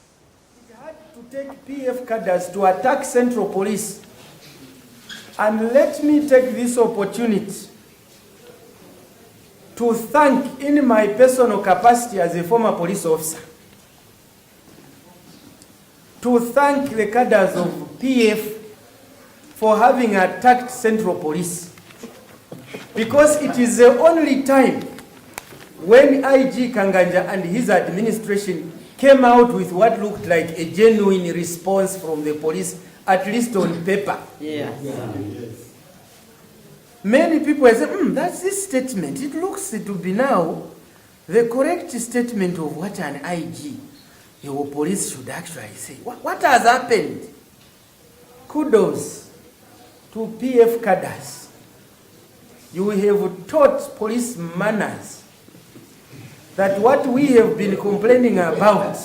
It had to take PF cadres to attack Central Police. And let me take this opportunity to thank, in my personal capacity as a former police officer, to thank the cadres of PF for having attacked Central Police. Because it is the only time when IG Kanganja and his administration came out with what looked like a genuine response from the police, at least on paper. Many people have said, that's this statement. It looks to be now the correct statement of what an IG, your police should actually say. What has happened? Kudos to PF cadres. You have taught police manners. That what we have been complaining about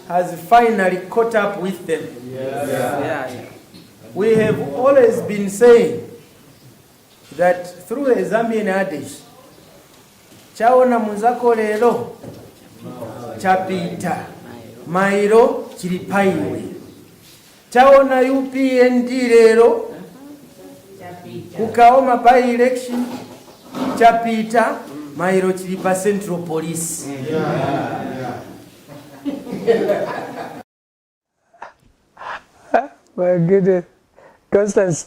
has finally caught up with them. We have always been saying that through the Zambian adage, chaona munzako lero chapita mairo chilipaiwe. Chaona UPND lero kukaoma by election chapita mairo chilipa Central Police. My goodness. Constance,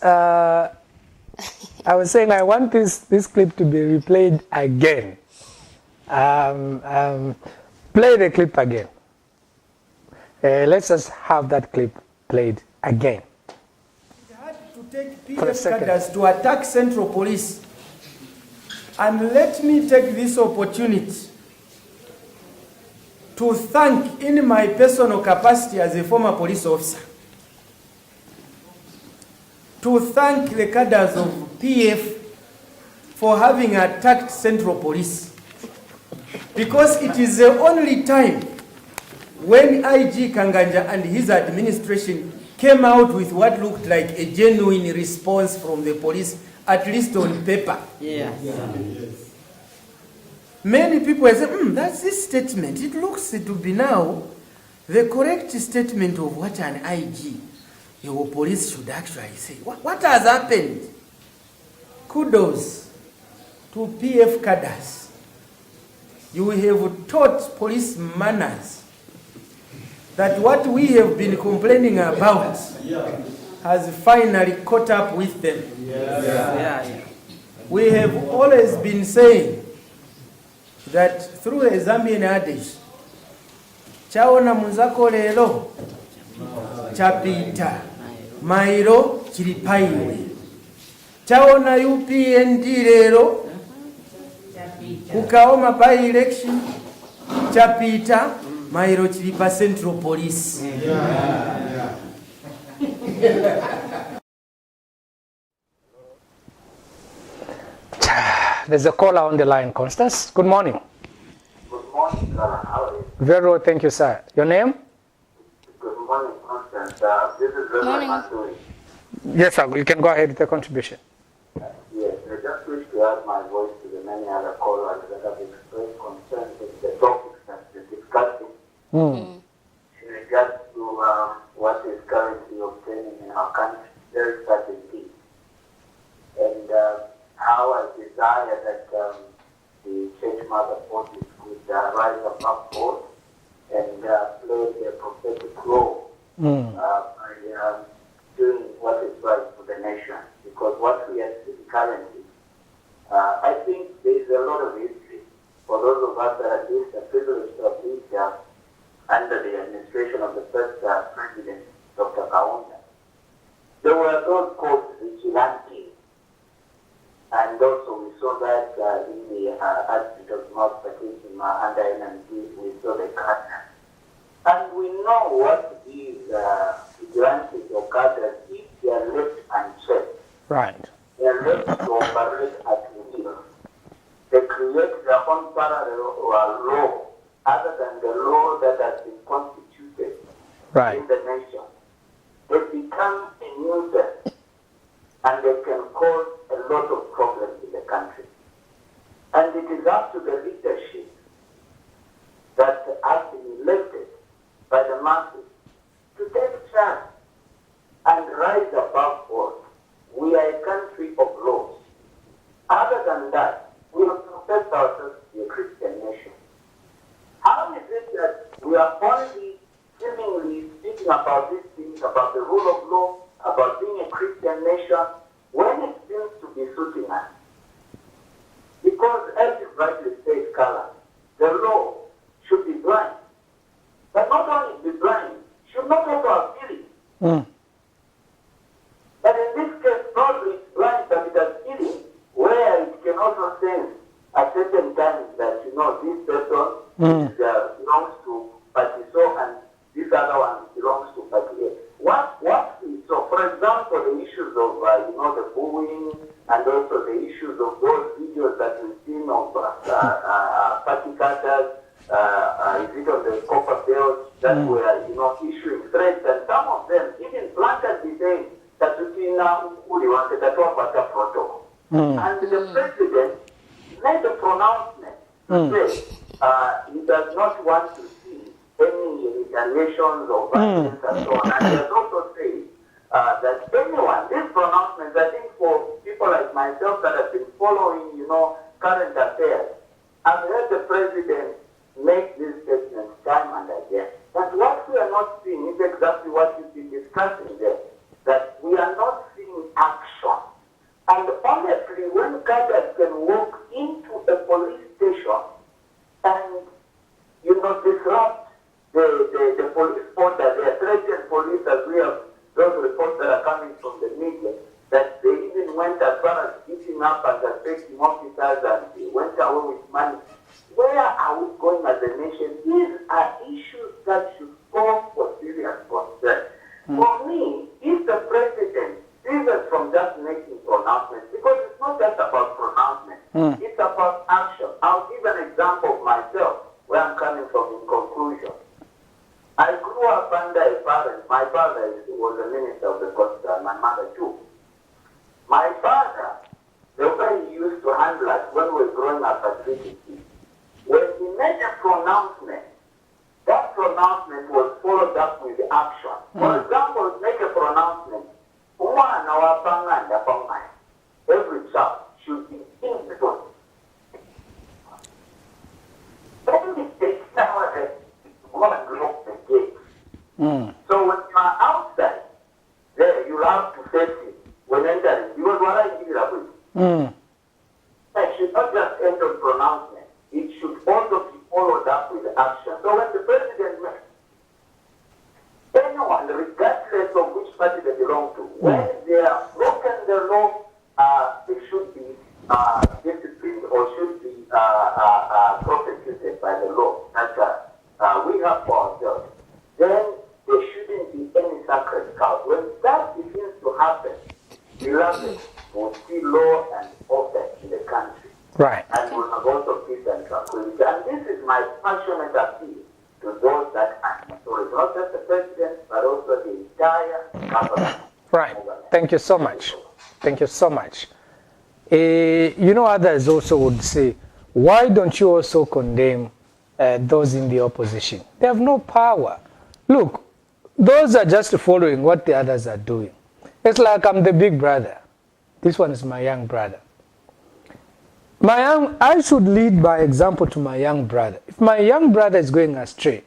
I was saying I want this clip to be replayed again. Play the clip again. Let's just have that clip played again. It had to take For a PF second. cadres to attack Central Police. And let me take this opportunity to thank, in my personal capacity as a former police officer, to thank the cadres of PF for having attacked Central Police. Because it is the only time when IG Kanganja and his administration came out with what looked like a genuine response from the police, at least on paper. Many people say, that's this statement. It looks to be now the correct statement of what an IG, your police should actually say. What has happened? Kudos to PF cadres. You have taught police manners, that what we have been complaining about has finally caught up with them. We have always been saying that through a Zambian adage, chaona munzako lelo chapita mairo chilipaiwe. Chaona UPND lelo kukaoma by election chapita mairo chilipa Central Police. There's a caller on the line, Constance. Good morning. Good morning, how are you? Very well, thank you, sir. Your name? Good morning, Constance. This is Reverend Mandui. Yes, sir. You can go ahead with the contribution. Yes, I just wish to add my voice to the many other callers that have expressed concern with the topics that we're discussing in regards to what is currently obtaining in our country. Very sad indeed. And how I desire that the church mother bodies could rise above board and play their prophetic role by doing what is right for the nation. Because what we are seeing currently, I think there is a lot of history for those of us that are at least privileged to have lived under the administration of the first president, Dr. Kaunda. There were those called vigilantes. And also we saw that in the Archbishop of North Pacific under NMD, we saw the Camnet. And we know what these vigilantes or cadres, if they are left unchecked, Right. they are left to operate at will. They create their own parallel law other than the law that has been constituted Right. in the nation. They become a nuisance and they can cause a lot of problems in the country. And it is up to the leadership that has been elected by the masses to take charge and rise above board. We are a country of laws. Other than that, we have professed ourselves to be a Christian nation. How is it that we are only seemingly speaking about these things, about the rule of law, about being a Christian nation, when it seems to be suiting us? Because, as you rightly said, Carla, the law should be blind. But not only be blind, should not also appeal it. But in this case, probably it's blind, but it has feeling, where it can also sense at certain times that, this person belongs to party so, and this other one belongs to party A. What we saw, for example, the issues of, the bullying, and also the issues of those videos that we've seen of party cutters, is it on the copper belt that were, issuing threats, and some of them even blatantly saying that we now wanted that protocol. And the president made a pronouncement to say he does not want to see any retaliations or violence and so on. And he has also said that anyone, this pronouncement, I think for people like myself that have been following, current affairs, I've heard the president make these statements time and again. But what we are not seeing is exactly what you've been discussing there, that we are not seeing action. And honestly, when cadres can walk into a police station far as beating up and affecting officers and went away with money. Where are we going as a nation? These are issues that should call for serious concern. For me, if the president sees us from just making pronouncements, because it's not just about pronouncements, it's about action. I'll give an example of myself, where I'm coming from in conclusion. I grew up under a parent. My father was a minister of the coast, and my mother too. My father, the way he used to handle us when we were growing up as little kids, when he made a pronouncement, that pronouncement was followed up with action. For example, make a pronouncement. Every child should be input. Then we take our one lock the gate. So when you are outside, there you have to face it when entering. Because what I did with it should not just end on pronouncement. It should also be followed up with action. So when the president makes anyone, regardless of which party they belong to, when they are broken the law, they should be disciplined or should be prosecuted by the law that we have for ourselves. Then there shouldn't be any sacred cow. When that begins to happen, beloved, will see law and order in the country. Right. And we'll have also peace and tranquility. And this is my passionate appeal to those that are historic, not just the president, but also the entire government. Right. Thank you so much. Thank you so much. You know, others also would say, why don't you also condemn those in the opposition? They have no power. Look, those are just following what the others are doing. It's like I'm the big brother. This one is my young brother. I should lead by example to my young brother. If my young brother is going astray,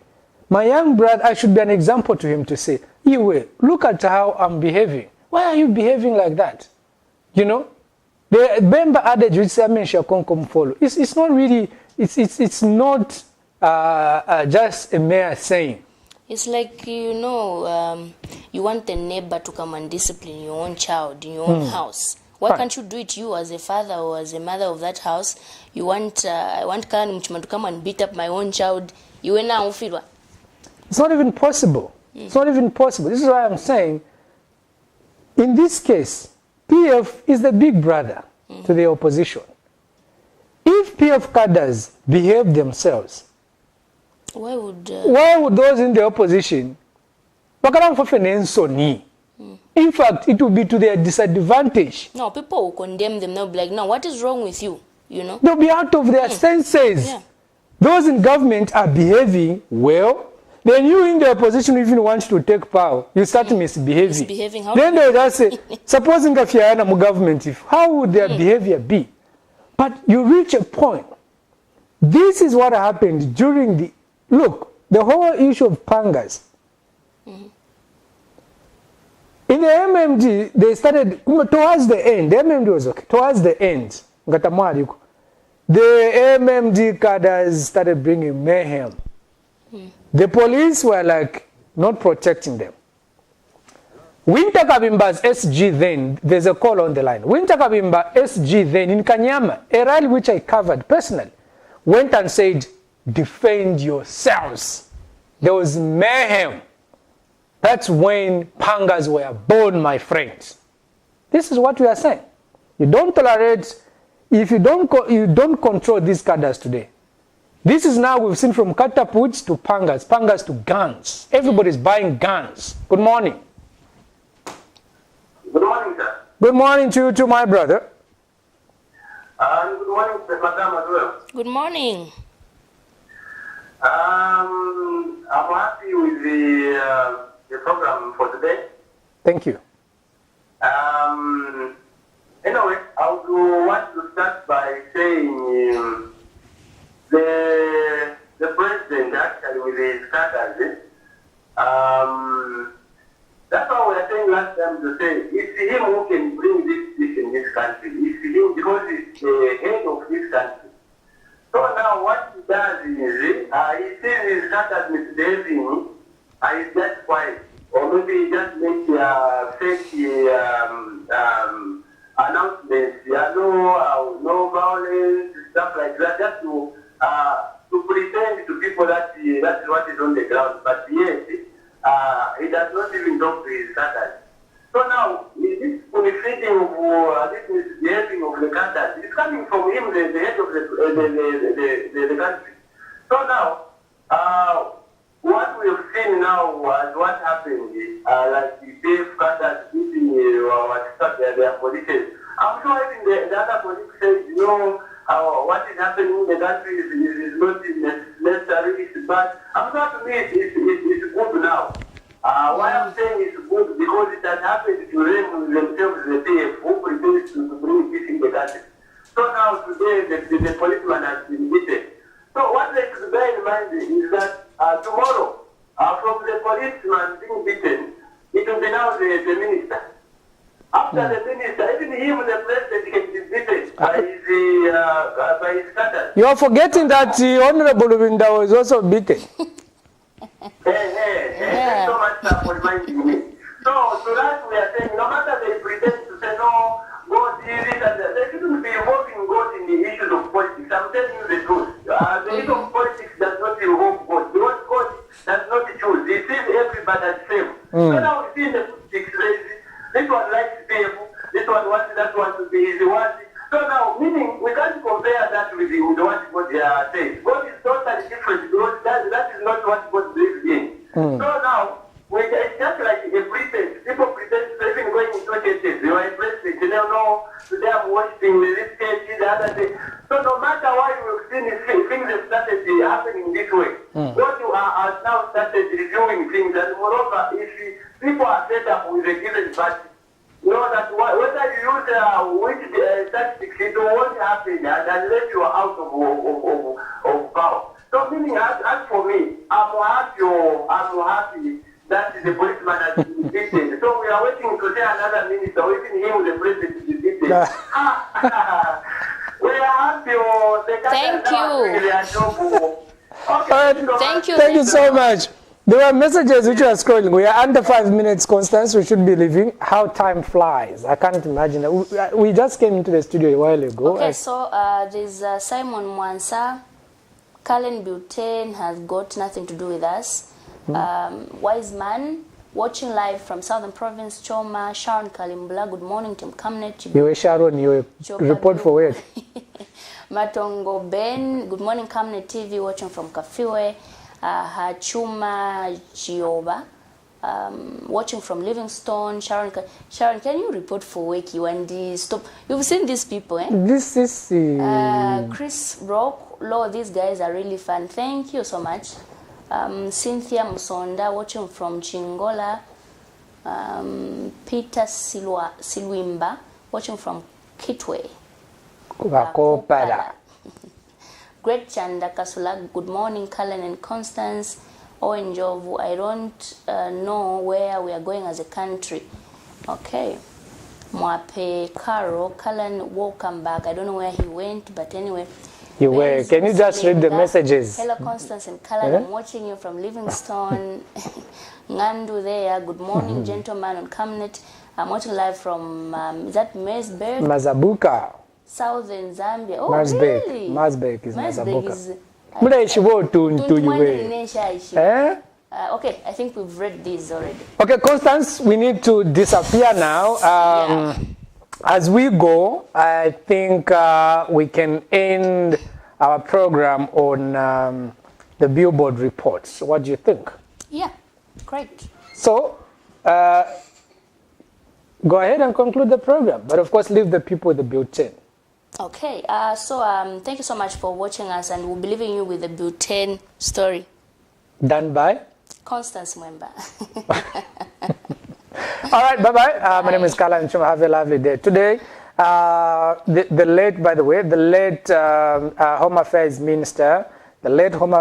my young brother, I should be an example to him to say, Iwe, look at how I'm behaving. Why are you behaving like that? You know? The Bemba adage which says, follow. It's not really, it's not just a mere saying. It's like, you know, you want the neighbor to come and discipline your own child in your own house. Why can't you do it, you as a father or as a mother of that house? You want, I want Karen to come and beat up my own child. You now feel. It's not even possible. It's not even possible. This is why I'm saying, in this case, PF is the big brother to the opposition. If PF cadres behave themselves, why would those in the opposition? In fact, it will be to their disadvantage. No, people will condemn them. They'll be like, no, what is wrong with you? You know? They'll be out of their senses. Yeah. Those in government are behaving well. Then you in the opposition even want to take power. You start misbehaving. Then they'll just say, supposing if you are in a government, how would their behavior be? But you reach a point. This is what happened during the whole issue of pangas. In the MMD, they started, towards the end, the MMD was okay. Towards the end, the MMD cadres started bringing mayhem. The police were like, not protecting them. Winter Kabimba's SG then, there's a call on the line. Winter Kabimba SG then in Kanyama, a rally which I covered personally, went and said, defend yourselves. There was mayhem. That's when pangas were born, my friends. This is what we are saying. You don't tolerate, if you don't control these cadres today. This is now we've seen from catapults to pangas to guns. Everybody's buying guns. Good morning. Good morning, sir. Good morning to you too, my brother. Good morning, madam, as well. Good morning. I'm happy with the program for today. Thank you. Anyway, I would want to start by saying the president actually with his cadres, that's what we were saying last time to say, it's him who can bring this in this country. It's him because he's the head of this country. So now what he does is, he sees his cadres misbehaving, he's just quiet. Or maybe he just makes fake announcement statements, no violence, stuff like that, just to pretend to people that that's what is on the ground. But yet, he does not even talk to his cutters. So now, this unifying of this misbehaving of the cutters is coming from him, the head of the country. So now, what we have seen now was what happened, like the safe cutters beating their police. I'm sure even the other police said, what is happening in the country is not necessary, it's bad. I'm sure to me it's good now. Why I'm saying it's good, because it has happened to them themselves, the PF, who pretends to bring peace in the country. So now today the policeman has been beaten. So what they should bear in mind is that tomorrow, from the policeman being beaten, it will be now the minister. After the minister, even him, the president, can be beaten by his cutters. You are forgetting that the Honorable Winda was also beaten. Thanks so much for reminding me. So that we are saying, no matter they pretend to say, no, God is it, and they shouldn't be involving God in the issues of politics. I'm telling you the truth. The issue of politics does not involve God. Because God does not choose. He sees everybody as same. So now we see in the politics, this one likes people, this one wants that one to be easy one. So now, meaning, we can't compare that with what God says. God is totally different, because that is not what God believes in. So now, it's just like a pretense. People pretend to even going into churches. You are a president, today I'm worshiping this church, the other day. So no matter why we've seen things have started happening this way, God has now started reviewing things. And moreover, if people are set up with a given party, that whether you use which tactics, it won't happen unless you are out of power. So meaning, as for me, I'm happy that the policeman has been beaten. So we are waiting to see another minister, even him, the president, to be beaten. We are happy. Thank you. Okay, Thank you so much. There were messages which are scrolling. We are under 5 minutes, Constance. We should be leaving. How time flies. I can't imagine that. We just came into the studio a while ago. Okay, so there's Simon Mwansa. Kalen Butane has got nothing to do with us. Wise Man, watching live from Southern Province, Choma. Sharon Kalimbula, good morning, Team Camnet. You were Sharon, you were report for where? Matongo Ben, good morning, Camnet TV, watching from Kafiwe. Hachuma Chioba, watching from Livingstone. Sharon, can you report for Wakey Wendy? Stop. You've seen these people, eh? This is Chris Rock. Lord, these guys are really fun. Thank you so much. Cynthia Musonda, watching from Chingola. Peter Silwimba, watching from Kitwe. Wakopara. Great Chanda Kasula, good morning, Kalen and Constance. Owen Jovu, I don't know where we are going as a country. Okay. Mwape Karo, Kalen, welcome back. I don't know where he went, but anyway. You were. Can you just read the messages? Hello, Constance and Kalen. I'm watching you from Livingstone. Ngandu there. Good morning, gentlemen on Camnet. I'm watching live from, is that Marsberg? Mazabuka. Southern Zambia. Oh, Marsberg. really? Marsberg is Marsberg Mazabuka. Okay, I think we've read these already. Okay, Constance, we need to disappear now. As we go, I think we can end our program on the Billboard reports. What do you think? Yeah, great. So, go ahead and conclude the program, but of course, leave the people with the bulletin. Okay, so thank you so much for watching us, and we'll be leaving you with the bulletin story. Done by? Constance Mwemba. All right, bye-bye. My name is Kala and Have a lovely day. Today, the late Home Affairs Minister, the late Home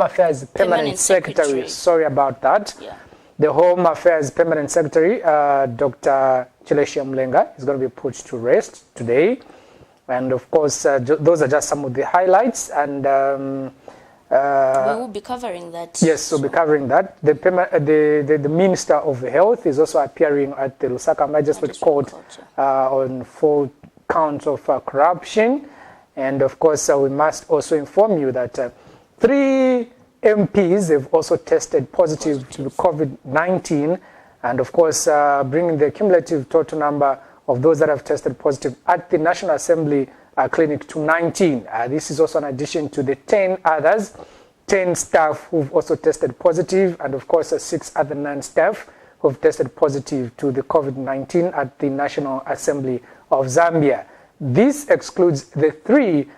Affairs Permanent Secretary, sorry about that. Yeah. The Home Affairs Permanent Secretary, Dr. Chileshia Mlenga, is going to be put to rest today. And of course, those are just some of the highlights. And we will be covering that. Yes, we'll be covering that. The Minister of Health is also appearing at the Lusaka Magistrate Court on counts of corruption. And of course, we must also inform you that 3 MPs have also tested positive to COVID-19, and of course, bringing the cumulative total number of those that have tested positive at the National Assembly clinic to 19. This is also in addition to the 10 others, 10 staff who've also tested positive, and of course, 6 other non-staff who've tested positive to the COVID-19 at the National Assembly of Zambia. This excludes the 3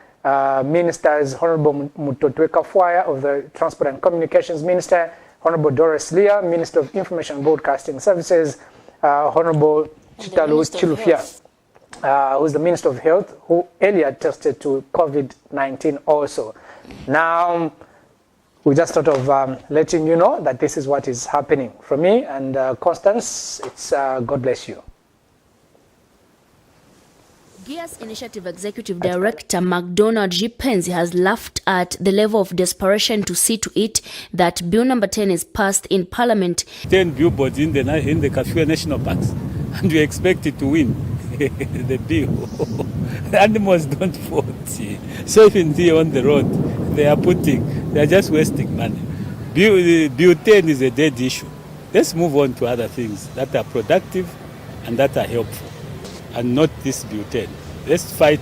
ministers, Honorable Mutotwe Kafwaya of the Transport and Communications Minister, Honorable Doris Leah, Minister of Information and Broadcasting Services, Honorable Chitalu Chilufya, who's the Minister of Health, who earlier tested to COVID-19 also. Now, we just thought of letting you know that this is what is happening. From me and Constance, it's God bless you. GEAR's Initiative Executive Director McDonald G. Penzi has laughed at the level of desperation to see to it that Bill number 10 is passed in Parliament. 10 billboards in the Kafue National Parks, and we expect it to win the bill. The animals don't vote. So even here on the road, they are just wasting money. Bill 10 is a dead issue. Let's move on to other things that are productive and that are helpful, and not this Bill 10. Let's fight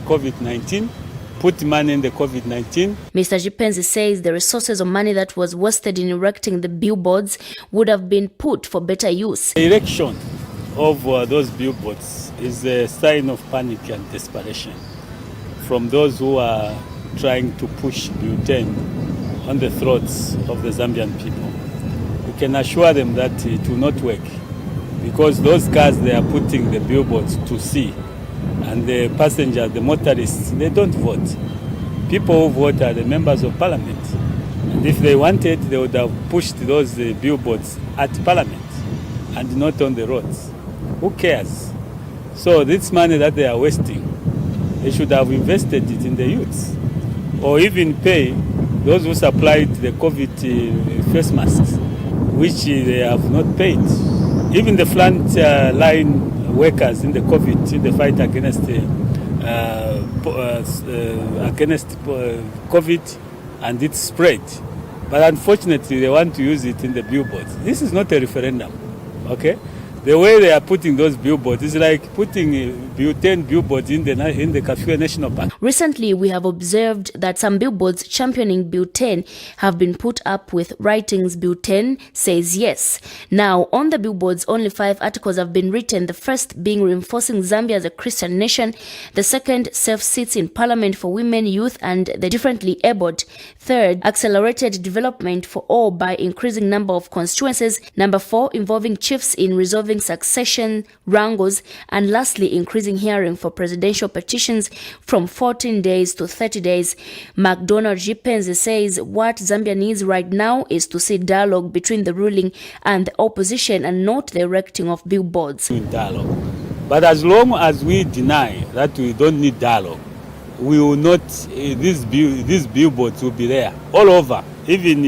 COVID-19, put money in the COVID-19. Mr. Jipenzi says the resources of money that was wasted in erecting the billboards would have been put for better use. The erection of those billboards is a sign of panic and desperation from those who are trying to push Bill 10 on the throats of the Zambian people. We can assure them that it will not work, because those cars they are putting the billboards to see, and the passengers, the motorists, they don't vote. People who vote are the members of Parliament, and if they wanted, they would have pushed those billboards at Parliament and not on the roads. Who cares? So this money that they are wasting, they should have invested it in the youths, or even pay those who supplied the COVID face masks, which they have not paid. Even the front line workers in the COVID, in the fight against COVID and its spread. But unfortunately, they want to use it in the billboards. This is not a referendum, okay? The way they are putting those billboards is like putting 10 billboards in the Kafue National Park. Recently, we have observed that some billboards championing Bill 10 have been put up with writings Bill 10 says yes. Now, on the billboards, only 5 articles have been written, the first being reinforcing Zambia as a Christian nation, the second, safe seats in parliament for women, youth, and the differently abled, third, accelerated development for all by increasing number of constituencies, number 4, involving chiefs in resolving succession wrangles, and lastly, increasing hearing for presidential petitions from 14 days to 30 days. McDonald G. Penzi says what Zambia needs right now is to see dialogue between the ruling and the opposition, and not the erecting of billboards. Dialogue. But as long as we deny that we don't need dialogue, we will not, these billboards will be there all over, even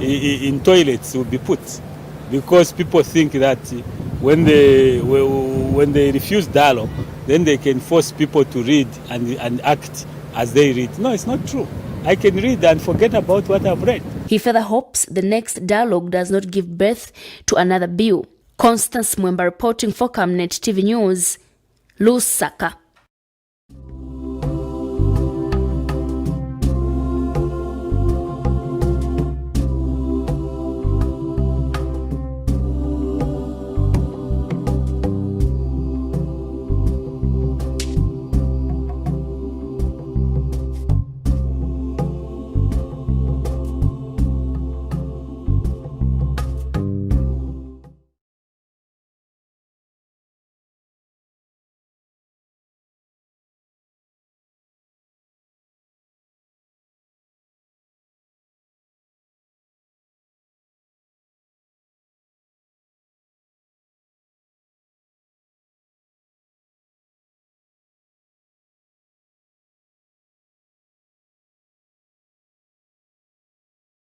in toilets will be put, because people think that when they refuse dialogue, then they can force people to read and act as they read. No, it's not true. I can read and forget about what I've read. He further hopes the next dialogue does not give birth to another bill. Constance Mwemba reporting for Camnet TV News, Lusaka.